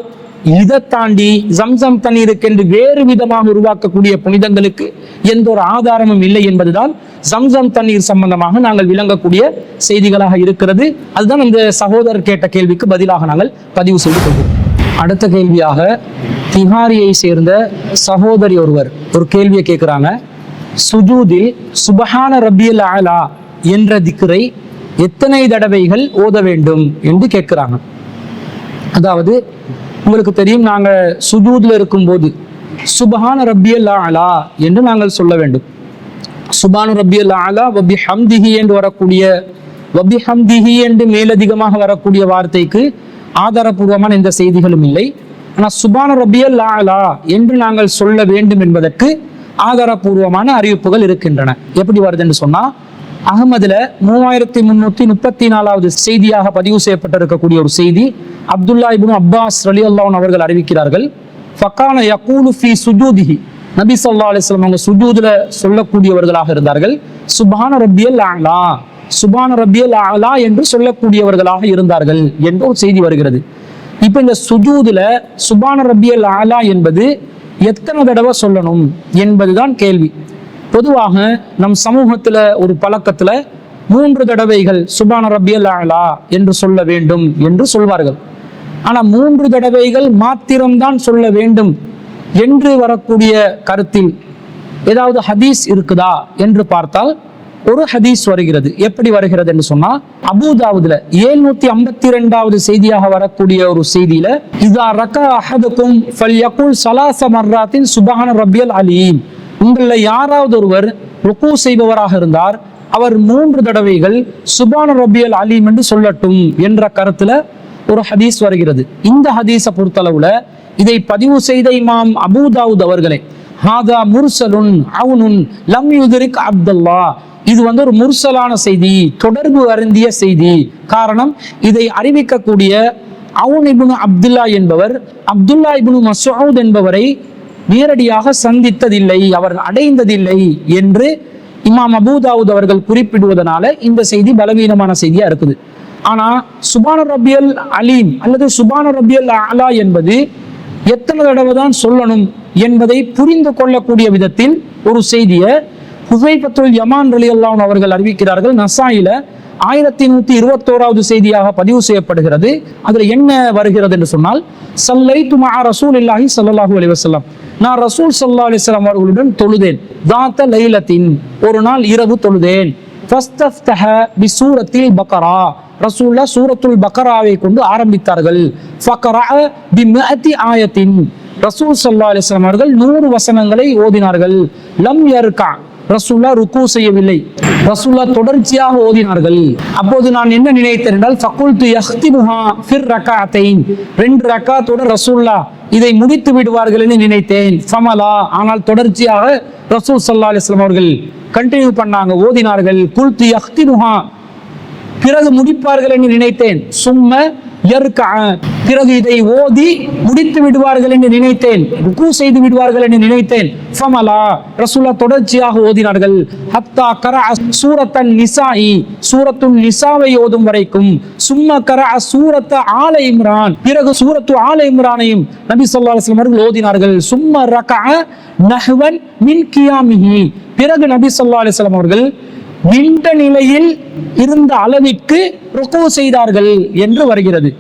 Speaker 2: இதை தாண்டி ஜம்சம் தண்ணீருக்கென்று வேறு விதமாக உருவாக்கக்கூடிய புனிதங்களுக்கு எந்த ஒரு ஆதாரமும் இல்லை என்பதுதான் ஜம்சம் தண்ணீர் சம்பந்தமாக நாங்கள் விளங்கக்கூடிய செய்திகளாக இருக்கிறது. அதுதான் இந்த சகோதரர் கேட்ட கேள்விக்கு பதிலாக நாங்கள் பதிவு செய்து கொள்கிறோம். அடுத்த கேள்வியாக திஹாரியை சேர்ந்த சகோதரி ஒருவர் ஒரு கேள்வியை கேட்கிறாங்க. சுஜூதில் சுபஹான ரப்பியல் அலா என்ற திக்ரை எத்தனை தடவைகள் ஓத வேண்டும் என்று கேட்கிறாங்க. அதாவது உங்களுக்கு தெரியும், நாங்க சுஜூத்ல இருக்கும்போது சுபஹான ரப்பியல் அலா என்று நாங்கள் சொல்ல வேண்டும். சுபான ரப்பியல் அலா வபி ஹம்திஹி என்று வரக்கூடிய வபி ஹம்திஹி என்று மேலதிகமாக வரக்கூடிய வார்த்தைக்கு ஆதாரபூர்வமான எந்த செய்திகளும் இல்லை. ஆனால் சுபான ரப்பியல் அலா என்று நாங்கள் சொல்ல வேண்டும் என்பதற்கு ஆதாரபூர்வமான அறிவிப்புகள் இருக்கின்றன. எப்படி வருது என்று சொன்னா, அகமதுல 3334வது செய்தியாக பதிவு செய்யப்பட்டிருக்கக்கூடிய ஒரு செய்தி, அப்துல்லா இப்னு அப்பாஸ் ரலியல்லாஹு அன்ஹு அவர்கள் அறிவிக்கிறார்கள், ஃபகான யகூலு ஃபீ சுஜூதிஹி, நபி ஸல்லல்லாஹு அலைஹி வஸல்லம் அவங்க சுஜூதுல சொல்லக்கூடியவர்களாக இருந்தார்கள், சுப்ஹான ரப்பியல் அலா, சுப்ஹான ரப்பியல் அலா என்று சொல்லக்கூடியவர்களாக இருந்தார்கள் என்ற ஒரு செய்தி வருகிறது. இப்ப இந்த சுஜூதுல சுப்ஹான ரப்பியல் அலா என்பது எத்தனை தடவை சொல்லணும் என்பதுதான் கேள்வி. பொதுவாக நம் சமூகத்துல ஒரு பழக்கத்துல 3 தடவைகள் சுப்ஹான ரப்பியல் அலா என்று சொல்ல வேண்டும் என்று சொல்வார்கள். ஆனா 3 தடவைகள் மாத்திரம்தான் சொல்ல வேண்டும் என்று வரக்கூடிய கருத்தில் ஏதாவது ஹதீஸ் இருக்குதா என்று பார்த்தால் ஒரு ஹதீஸ் வருகிறது. எப்படி வருகிறது என்று சொன்னா, அபூதாவுதுல 752வது செய்தியாக வரக்கூடிய ஒரு செய்தியில, இதா ரகா அஹதுக்கும் ஃபல்யகுல் ஸலாஸ மர்ராத்தின் சுப்ஹான ரப்பியல் அலீம், உங்களில் யாராவது ஒருவர் ருக்கு செய்பவராக இருந்தார் அவர் 3 தடவைகள் சுபான ரப்பியல் அலீம் என்று சொல்லட்டும் என்ற கருத்துல ஒரு ஹதீஸ் வருகிறது. இந்த ஹதீஸை பொறுத்தளவுல இதை பதிவு செய்த இமாம் அபூதாவுத் அவர்களே, ஹாதா முர்சலுன் அவுனுன் லம் யுத்ரிக் அப்துல்லா, இது ஒரு முர்சலான செய்தி, தொடர்பு அருந்திய செய்தி. காரணம், இதை அறிவிக்கக்கூடிய அவுன் இப்னு அப்துல்லா என்பவர் அப்துல்லா இப்னு மஸ்ஊத் என்பவரை நேரடியாக சந்தித்ததில்லை, அவர் அடைந்ததில்லை என்று இமாம் அபூதாவுத் அவர்கள் குறிப்பிடுவதனால இந்த செய்தி பலவீனமான செய்தியா இருக்குது. ஆனா சுபான ரப்பியல் அலீம் அல்லது சுபான ரப்பியல் அலா என்பது எத்தனை தடவை தான் சொல்லணும் என்பதை புரிந்து கொள்ளக்கூடிய விதத்தில் ஒரு செய்தியை ஹுஸைஃபத்துல் யமான் ரலியல்லாஹு அன்ஹு அவர்கள் அறிவிக்கிறார்கள். நசாயில 1121வது செய்தியாக பதிவு செய்யப்படுகிறது. அதுல என்ன வருகிறது என்று சொன்னால், ஸல்லைத்து மஅ ரசூலில்லாஹி ஸல்லல்லாஹு அலைஹி வஸல்லம், நான் ரசூல் ஸல்லல்லாஹு அலைஹி வஸல்லம் அவர்களுடன் தொழுதேன். தாத்த லைலத்தின், ஒரு நாள் இரவு தொழுதேன். ஃபஸ்தஃப்தஹ பிசூரத்தில் பக்ரா, ரசூலுல்லாஹ் சூரத்துல் பக்ராவை கொண்டு ஆரம்பித்தார்கள். ஃபக்ரஅ பிமிஅத்தி ஆயத்தின், ரசூல் ஸல்லல்லாஹு அலைஹி வஸல்லம் அவர்கள் 100 வசனங்களை ஓதினார்கள். லம் யர்கா, ரசூலுல்லாஹ் ருக்கு செய்யவில்லை, ரசூலுல்லாஹ் தொடர்ச்சியாக ஓதினார்கள். அப்போது நான் என்ன நினைத்தேன் என்றால், ஃபகுல்து யஹ்திமுஹா ஃபிர் ரக்அத்தைன், 2 ரக்அத்தோட ரசூலுல்லாஹ் இதை முடித்து விடுவார்கள் என்று நினைத்தேன். ஃபமலா, ஆனால் தொடர்ச்சியாக ரசூல் ஸல்லல்லாஹு அலைஹி வஸல்லம் அவர்கள் கண்டினியூ பண்ணாங்க, ஓதினார்கள். குல்து யஹ்திமுஹா, பிறகு முடிப்பார்கள் என்று நினைத்தேன். சும்ம யர்கா, பிறகு இதை ஓதி முடித்து விடுவார்கள் என்று நினைத்தேன், ருக்கு செய்து விடுவார்கள் என்று நினைத்தேன். ஃபமலா, ரசூலுல்லாஹ் தொடர்ச்சியாக ஓதினார்கள். ஹத்தா கரஅ சூரத்தன் நிசாஇ, சூரத்துன் நிசாவை ஓதும் வரைக்கும். சும்ம கரஅ சூரத்த ஆல இம்ரான், பிறகு சூரத்து ஆல இம்ரானையும் நபி ஸல்லல்லாஹு அலைஹி வஸல்லம் அவர்கள் ஓதினார்கள். சும்ம ரகஅ நஹ்வன் மின் கியாமிஹி, பிறகு நபி ஸல்லல்லாஹு அலைஹி வஸல்லம் அவர்கள் நின்ற நிலையில் இருந்த அளவிற்கு ருக்கு செய்தார்கள் என்று வருகிறது.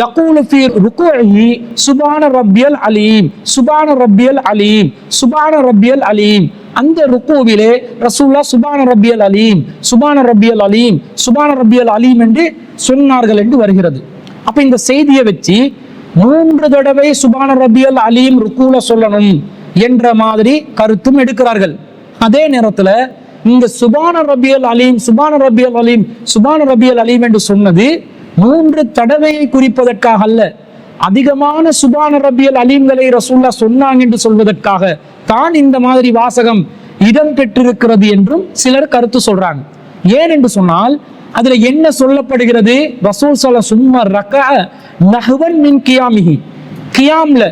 Speaker 2: யகூலு ஃபீ ருக்குஇஹி சுபான ரப்பியல் அலீம், சுபான ரப்பியல் அலீம், சுபான ரப்பியல் அலீம். அந்த ருக்குவிலே ரசூலுல்லாஹ் சுபான ரப்பியல் அலீம், சுபான ரப்பியல் அலீம், சுபான ரப்பியல் அலீம் என்று சொன்னார்கள் என்று வருகிறது. அப்ப இந்த செய்தியை வச்சு 3 தடவை சுபான ரப்பியல் அலீம் ருக்குல சொல்லணும் என்ற மாதிரி கருத்தும் எடுக்கிறார்கள். அதே நேரத்துல இந்த சுபான ரப்பியல் அலீம், சுபான ரப்பியல் அலீம், சுபான ரப்பியல் அலீம் என்று சொன்னது 3 தடவையை குறிப்பதற்காக அல்ல, அதிகமான சுபான ரப்பியல் அலீம்களை ரசூலுல்லாஹ் சொன்னாங்க என்று சொல்வதற்காக தான் இந்த மாதிரி வாசகம் இடம் பெற்றிருக்கிறது என்றும் சிலர் கருத்து சொல்றாங்க. ஏன் என்று சொன்னால், அதுல என்ன சொல்லப்படுகிறது? ரசூல் ஸல்லல்லாஹு சும்ம ரகஅ நஹ்வன் மின் கியாமிஹி, கியாம்ல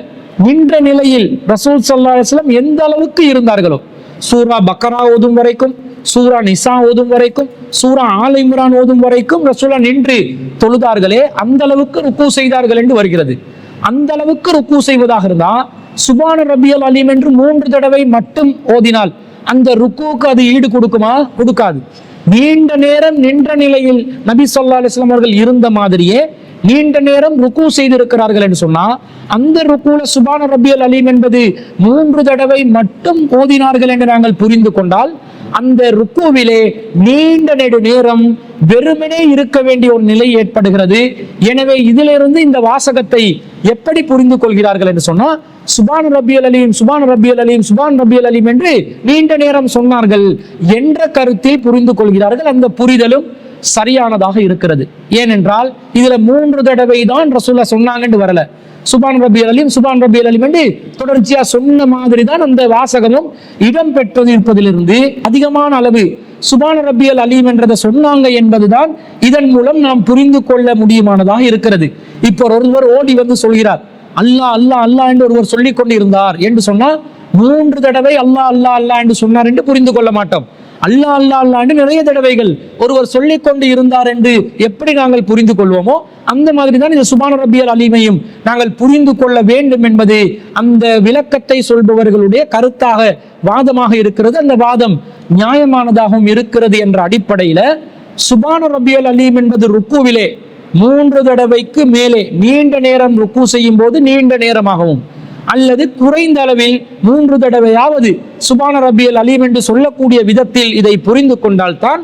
Speaker 2: நின்ற நிலையில் ரசூல் ஸல்லல்லாஹு அலைஹி வஸல்லம் எந்த அளவுக்கு இருந்தார்களோ, சூரா பக்ரா ஓதும் வரைக்கும், சூரா நிசா ஓதும் வரைக்கும், சூரா ஆல இம்ரான் ஓதும் வரைக்கும் ரசூலுல்லாஹ் நின்று தொழுதார்களே, அந்த அளவுக்கு ருக்கு செய்தார்கள் என்று வருகிறது. அந்த அளவுக்கு ருக்கு செய்வதாக இருந்தா சுபான ரப்பியல் அலீம் என்று 3 தடவை மட்டும் ஓதினால் அந்த ருக்குவுக்கு அது ஈடு கொடுக்குமா? கொடுக்காது. நீண்ட நேரம் நின்ற நிலையில் நபி ஸல்லல்லாஹு அலைஹி வஸல்லம் அவர்கள் இருந்த மாதிரியே நீண்ட நேரம் ருக்கு செய்திருக்கிறார்கள் என்று சொன்னா, அந்த ருக்குல சுபான ரப்பியல் அலீம் என்பது 3 தடவை மட்டும் ஓதினார்கள் என்று நாங்கள் புரிந்து கொண்டால், அந்த ருக்குவிலே நீண்ட நெடு நேரம் வெறுமனே இருக்க வேண்டிய ஒரு நிலை ஏற்படுகிறது. எனவே இதிலிருந்து இந்த வாசகத்தை எப்படி புரிந்து கொள்கிறார்கள் என்று சொன்னா, சுபான் ரப்பியல் அலீம், சுபான் ரப்பியல் அலீம், சுபான் ரப்பியல் அலீம் என்று நீண்ட நேரம் சொன்னார்கள் என்ற கருத்தில் புரிந்து கொள்கிறார்கள். அந்த புரிதலும் சரியானதாக இருக்கிறது. ஏனென்றால் இதுல 3 தடவை தான் ரசூலுல்லாஹ் சொன்னாங்கன்னு வரல. சுபான் ரப்பியல் அலீம், சுபான் ரப்பியல் அலீம் என்று தொடர்ச்சியா சொன்ன மாதிரி தான் அந்த வாசகமும் இடம் பெற்றது இருப்பதிலிருந்து அதிகமான அளவு சுபான் ரப்பியல் அலீம் என்றதை சொன்னாங்க என்பதுதான் இதன் மூலம் நாம் புரிந்து கொள்ள முடியுமானதாக இருக்கிறது. இப்போ ஒருவர் ஓடி வந்து சொல்கிறார், அல்லாஹ் அல்லாஹ் அல்லாஹ் என்று ஒருவர் சொல்லிக் கொண்டு இருந்தார் என்று சொன்னால் 3 தடவை அல்லாஹ் அல்லாஹ் அல்லாஹ் என்று சொன்னார் என்று புரிந்து கொள்ள மாட்டோம். அல்லாஹ் அல்லாஹ் அல்லாஹ் என்று நிறைய தடவைகள் ஒருவர் சொல்லிக் கொண்டு இருந்தார் என்று எப்படி நாங்கள் புரிந்து கொள்வோமோ, அந்த மாதிரி தான் இந்த சுபான ரப்பியல் அலீமையும் நாங்கள் புரிந்து கொள்ள வேண்டும் என்பது அந்த விளக்கத்தை சொல்பவர்களுடைய கருத்தாக, வாதமாக இருக்கிறது. அந்த வாதம் நியாயமானதாகவும் இருக்கிறது என்ற அடிப்படையில சுபான ரப்பியல் அலீம் என்பது ருக்குவிலே 3 தடவைக்கு மேலே நீண்ட நேரம் ருக்கு செய்யும் போது நீண்ட நேரமாகவும், அல்லது குறைந்த அளவில் 3 தடவையாவது சுபான ரப்பியல் அலீம் என்று சொல்லக்கூடிய விதத்தில் இதை புரிந்து கொண்டால்தான்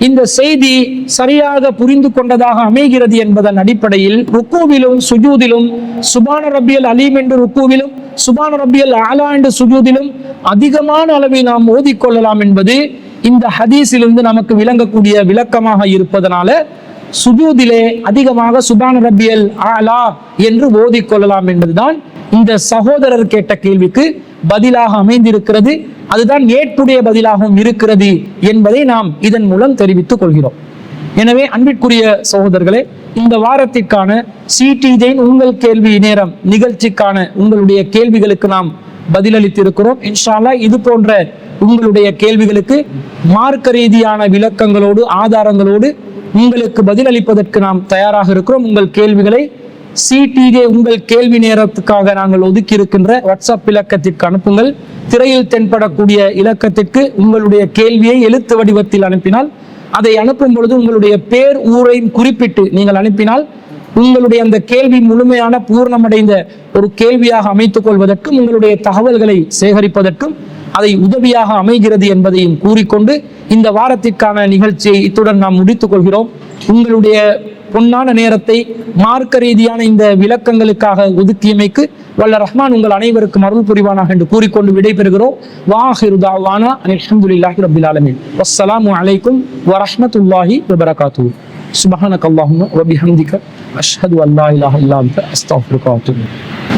Speaker 2: இந்த செய்தி சரியாக புரிந்து கொண்டதாக அமைகிறது என்பதன் அடிப்படையில் ருக்குவிலும் சுஜூதிலும் சுபான ரப்பியல் அலீம் என்று ருக்குவிலும் சுபான ரப்பியல் ஆலா என்று சுஜூதிலும் அதிகமான அளவில் நாம் ஓதிக்கொள்ளலாம் என்பது இந்த ஹதீஸிலிருந்து நமக்கு விளங்கக்கூடிய விளக்கமாக இருப்பதனால சுஜூதிலே அதிகமாக சுபான ரப்பியல் ஆலா என்று ஓதிக்கொள்ளலாம் என்பதுதான் இந்த சகோதரர் கேட்ட கேள்விக்கு பதிலாக அமைந்திருக்கிறது. அதுதான் ஏற்புடைய பதிலாகவும் இருக்கிறது என்பதை நாம் இதன் மூலம் தெரிவித்துக் கொள்கிறோம். எனவே அன்பிற்குரிய சகோதரர்களே, இந்த வாரத்திற்கான சிடிஜெயின் உங்கள் கேள்வி நேரம் நிகழ்ச்சிக்கான உங்களுடைய கேள்விகளுக்கு நாம் பதிலளித்திருக்கிறோம். இன்ஷா அல்லாஹ் இது போன்ற உங்களுடைய கேள்விகளுக்கு மார்க்க ரீதியான விளக்கங்களோடு ஆதாரங்களோடு உங்களுக்கு பதிலளிப்பதற்கு நாம் தயாராக இருக்கிறோம். உங்கள் கேள்விகளை சிடிஜே உங்கள் கேள்வி நேரத்துக்காக நாங்கள் ஒதுக்கி இருக்கின்ற வாட்ஸ்அப் இலக்கத்திற்கு அனுப்புங்கள். திரையில் தென்படக்கூடிய இலக்கத்திற்கு உங்களுடைய கேள்வியை எழுத்து வடிவத்தில் அனுப்பினால், அதை அனுப்பும் பொழுது உங்களுடைய பேர் ஊரையும் குறிப்பிட்டு நீங்கள் அனுப்பினால் உங்களுடைய அந்த கேள்வி முழுமையான பூர்ணமடைந்த ஒரு கேள்வியாக அமைத்துக் கொள்வதற்கும் உங்களுடைய தகவல்களை சேகரிப்பதற்கும் அதை உதவியாக அமைகிறது என்பதையும் கூறிக்கொண்டு இந்த வாரத்திற்கான நிகழ்ச்சியை இத்துடன் நாம் முடித்துக் கொள்கிறோம். உங்களுடைய பொன்னான நேரத்தை மார்க்க ரீதியான இந்த விளக்கங்களுக்காக ஒதுக்கியமைக்கு வல்ல ரஹ்மான் உங்கள் அனைவருக்கும் அருள் புரிவானாக என்று கூறிக்கொண்டு விடைபெறுகிறோம். வாஹிரு தஅவானா அல்ஹம்துலில்லாஹி ரப்பில் ஆலமீன். வஸ்ஸலாமு அலைக்கும் வரஹ்மத்துல்லாஹி வபரகாத்துஹு. சுப்ஹானக அல்லாஹும்ம வ பிஹம்திக அஷ்ஹது அன் லா இலாஹா இல்லா அன்த அஸ்தக்ஃபிருக வ அத்தூபு இலைக்.